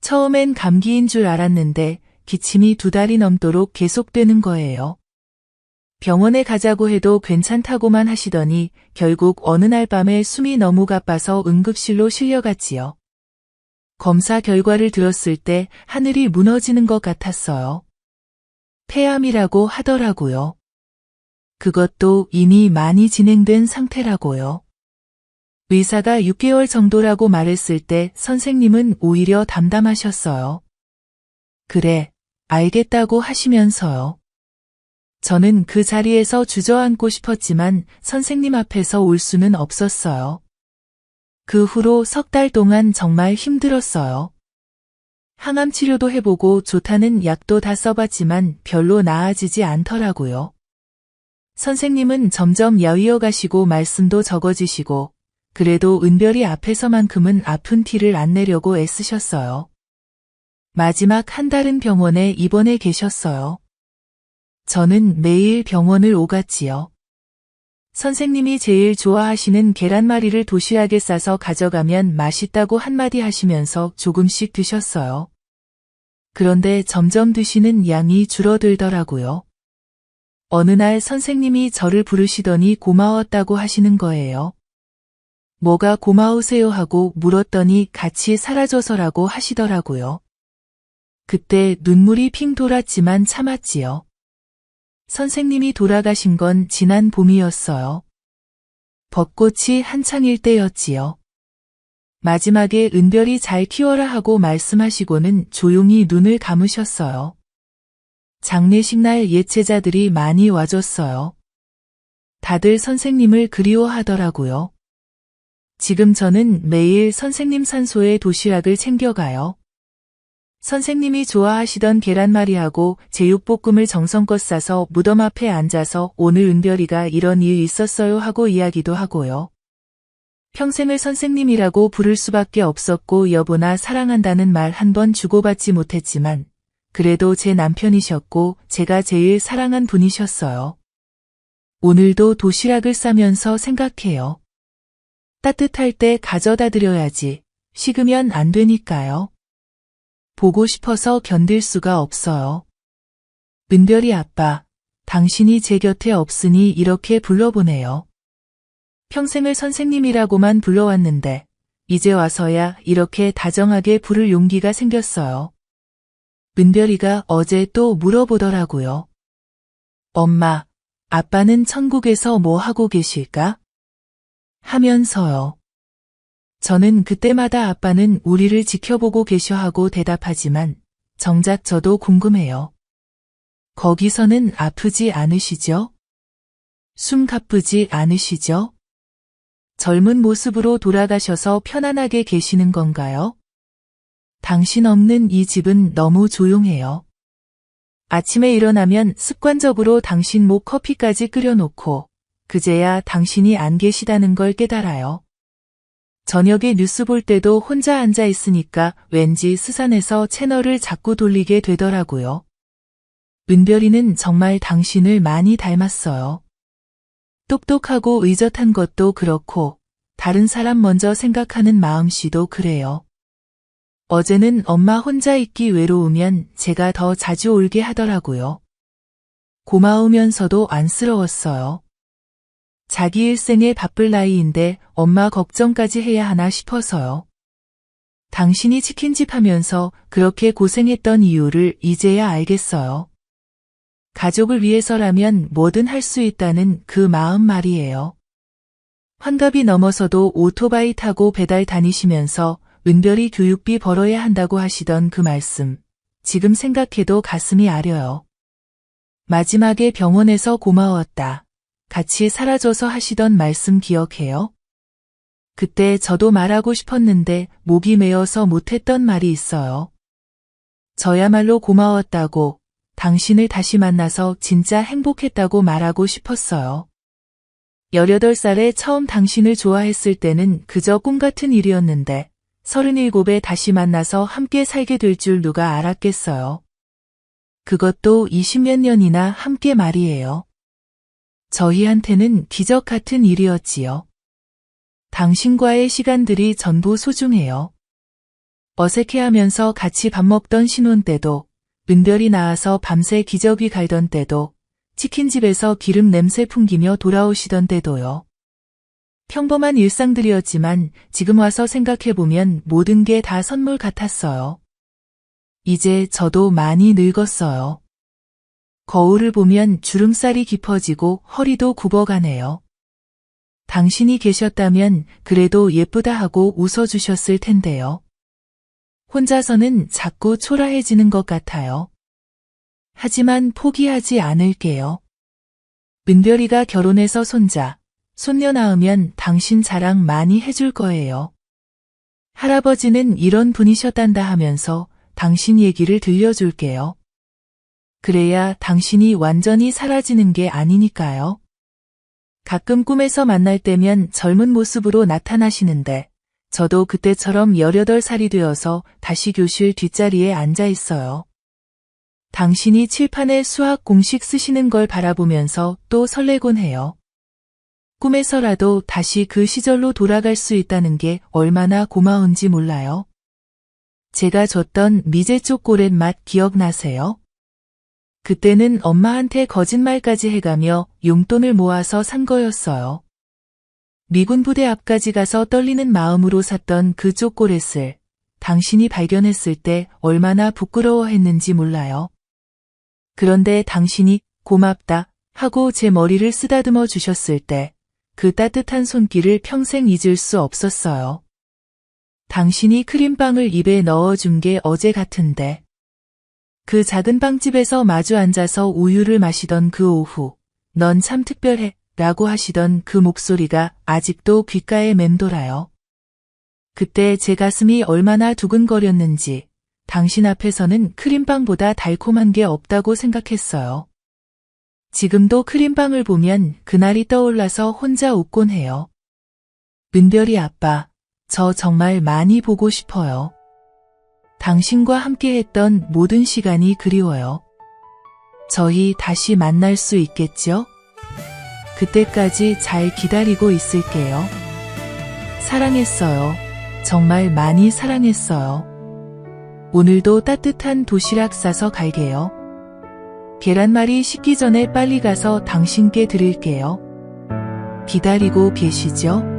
처음엔 감기인 줄 알았는데 기침이 2달이 넘도록 계속되는 거예요. 병원에 가자고 해도 괜찮다고만 하시더니 결국 어느 날 밤에 숨이 너무 가빠서 응급실로 실려갔지요. 검사 결과를 들었을 때 하늘이 무너지는 것 같았어요. 폐암이라고 하더라고요. 그것도 이미 많이 진행된 상태라고요. 의사가 6개월 정도라고 말했을 때 선생님은 오히려 담담하셨어요. 그래, 알겠다고 하시면서요. 저는 그 자리에서 주저앉고 싶었지만 선생님 앞에서 울 수는 없었어요. 그 후로 3달 동안 정말 힘들었어요. 항암 치료도 해보고 좋다는 약도 다 써봤지만 별로 나아지지 않더라고요. 선생님은 점점 야위어 가시고 말씀도 적어지시고 그래도 은별이 앞에서만큼은 아픈 티를 안 내려고 애쓰셨어요. 마지막 한 달은 병원에 입원해 계셨어요. 저는 매일 병원을 오갔지요. 선생님이 제일 좋아하시는 계란말이를 도시락에 싸서 가져가면 맛있다고 한마디 하시면서 조금씩 드셨어요. 그런데 점점 드시는 양이 줄어들더라고요. 어느 날 선생님이 저를 부르시더니 고마웠다고 하시는 거예요. 뭐가 고마우세요 하고 물었더니 같이 사라져서라고 하시더라고요. 그때 눈물이 핑 돌았지만 참았지요. 선생님이 돌아가신 건 지난 봄이었어요. 벚꽃이 한창일 때였지요. 마지막에 은별이 잘 키워라 하고 말씀하시고는 조용히 눈을 감으셨어요. 장례식 날 예체자들이 많이 와줬어요. 다들 선생님을 그리워하더라고요. 지금 저는 매일 선생님 산소에 도시락을 챙겨가요. 선생님이 좋아하시던 계란말이하고 제육볶음을 정성껏 싸서 무덤 앞에 앉아서 오늘 은별이가 이런 일 있었어요 하고 이야기도 하고요. 평생을 선생님이라고 부를 수밖에 없었고 여보나 사랑한다는 말 한 번 주고받지 못했지만 그래도 제 남편이셨고 제가 제일 사랑한 분이셨어요. 오늘도 도시락을 싸면서 생각해요. 따뜻할 때 가져다 드려야지. 식으면 안 되니까요. 보고 싶어서 견딜 수가 없어요. 은별이 아빠, 당신이 제 곁에 없으니 이렇게 불러보네요. 평생을 선생님이라고만 불러왔는데 이제 와서야 이렇게 다정하게 부를 용기가 생겼어요. 은별이가 어제 또 물어보더라고요. 엄마, 아빠는 천국에서 뭐 하고 계실까? 하면서요. 저는 그때마다 아빠는 우리를 지켜보고 계셔 하고 대답하지만 정작 저도 궁금해요. 거기서는 아프지 않으시죠? 숨 가쁘지 않으시죠? 젊은 모습으로 돌아가셔서 편안하게 계시는 건가요? 당신 없는 이 집은 너무 조용해요. 아침에 일어나면 습관적으로 당신 목 커피까지 끓여놓고 그제야 당신이 안 계시다는 걸 깨달아요. 저녁에 뉴스 볼 때도 혼자 앉아 있으니까 왠지 스산해서 채널을 자꾸 돌리게 되더라고요. 은별이는 정말 당신을 많이 닮았어요. 똑똑하고 의젓한 것도 그렇고 다른 사람 먼저 생각하는 마음씨도 그래요. 어제는 엄마 혼자 있기 외로우면 제가 더 자주 올게 하더라고요. 고마우면서도 안쓰러웠어요. 자기 일생에 바쁠 나이인데 엄마 걱정까지 해야 하나 싶어서요. 당신이 치킨집 하면서 그렇게 고생했던 이유를 이제야 알겠어요. 가족을 위해서라면 뭐든 할 수 있다는 그 마음 말이에요. 환갑이 넘어서도 오토바이 타고 배달 다니시면서 은별이 교육비 벌어야 한다고 하시던 그 말씀, 지금 생각해도 가슴이 아려요. 마지막에 병원에서 고마웠다. 같이 사라져서 하시던 말씀 기억해요? 그때 저도 말하고 싶었는데 목이 메어서 못했던 말이 있어요. 저야말로 고마웠다고, 당신을 다시 만나서 진짜 행복했다고 말하고 싶었어요. 18살에 처음 당신을 좋아했을 때는 그저 꿈 같은 일이었는데 37에 다시 만나서 함께 살게 될 줄 누가 알았겠어요. 그것도 20몇 년이나 함께 말이에요. 저희한테는 기적 같은 일이었지요. 당신과의 시간들이 전부 소중해요. 어색해하면서 같이 밥 먹던 신혼 때도, 은별이 나와서 밤새 기저귀 갈던 때도, 치킨집에서 기름 냄새 풍기며 돌아오시던 때도요. 평범한 일상들이었지만 지금 와서 생각해보면 모든 게 다 선물 같았어요. 이제 저도 많이 늙었어요. 거울을 보면 주름살이 깊어지고 허리도 굽어가네요. 당신이 계셨다면 그래도 예쁘다 하고 웃어주셨을 텐데요. 혼자서는 자꾸 초라해지는 것 같아요. 하지만 포기하지 않을게요. 은별이가 결혼해서 손자, 손녀 낳으면 당신 자랑 많이 해줄 거예요. 할아버지는 이런 분이셨단다 하면서 당신 얘기를 들려줄게요. 그래야 당신이 완전히 사라지는 게 아니니까요. 가끔 꿈에서 만날 때면 젊은 모습으로 나타나시는데 저도 그때처럼 18살이 되어서 다시 교실 뒷자리에 앉아 있어요. 당신이 칠판에 수학 공식 쓰시는 걸 바라보면서 또 설레곤 해요. 꿈에서라도 다시 그 시절로 돌아갈 수 있다는 게 얼마나 고마운지 몰라요. 제가 줬던 미제 초콜릿 맛 기억나세요? 그때는 엄마한테 거짓말까지 해가며 용돈을 모아서 산 거였어요. 미군 부대 앞까지 가서 떨리는 마음으로 샀던 그 초콜릿을 당신이 발견했을 때 얼마나 부끄러워했는지 몰라요. 그런데 당신이 고맙다 하고 제 머리를 쓰다듬어 주셨을 때 그 따뜻한 손길을 평생 잊을 수 없었어요. 당신이 크림빵을 입에 넣어준 게 어제 같은데. 그 작은 빵집에서 마주 앉아서 우유를 마시던 그 오후, 넌 참 특별해 라고 하시던 그 목소리가 아직도 귓가에 맴돌아요. 그때 제 가슴이 얼마나 두근거렸는지 당신 앞에서는 크림빵보다 달콤한 게 없다고 생각했어요. 지금도 크림빵을 보면 그날이 떠올라서 혼자 웃곤 해요. 은별이 아빠, 저 정말 많이 보고 싶어요. 당신과 함께했던 모든 시간이 그리워요. 저희 다시 만날 수 있겠죠? 그때까지 잘 기다리고 있을게요. 사랑했어요. 정말 많이 사랑했어요. 오늘도 따뜻한 도시락 싸서 갈게요. 계란말이 식기 전에 빨리 가서 당신께 드릴게요. 기다리고 계시죠?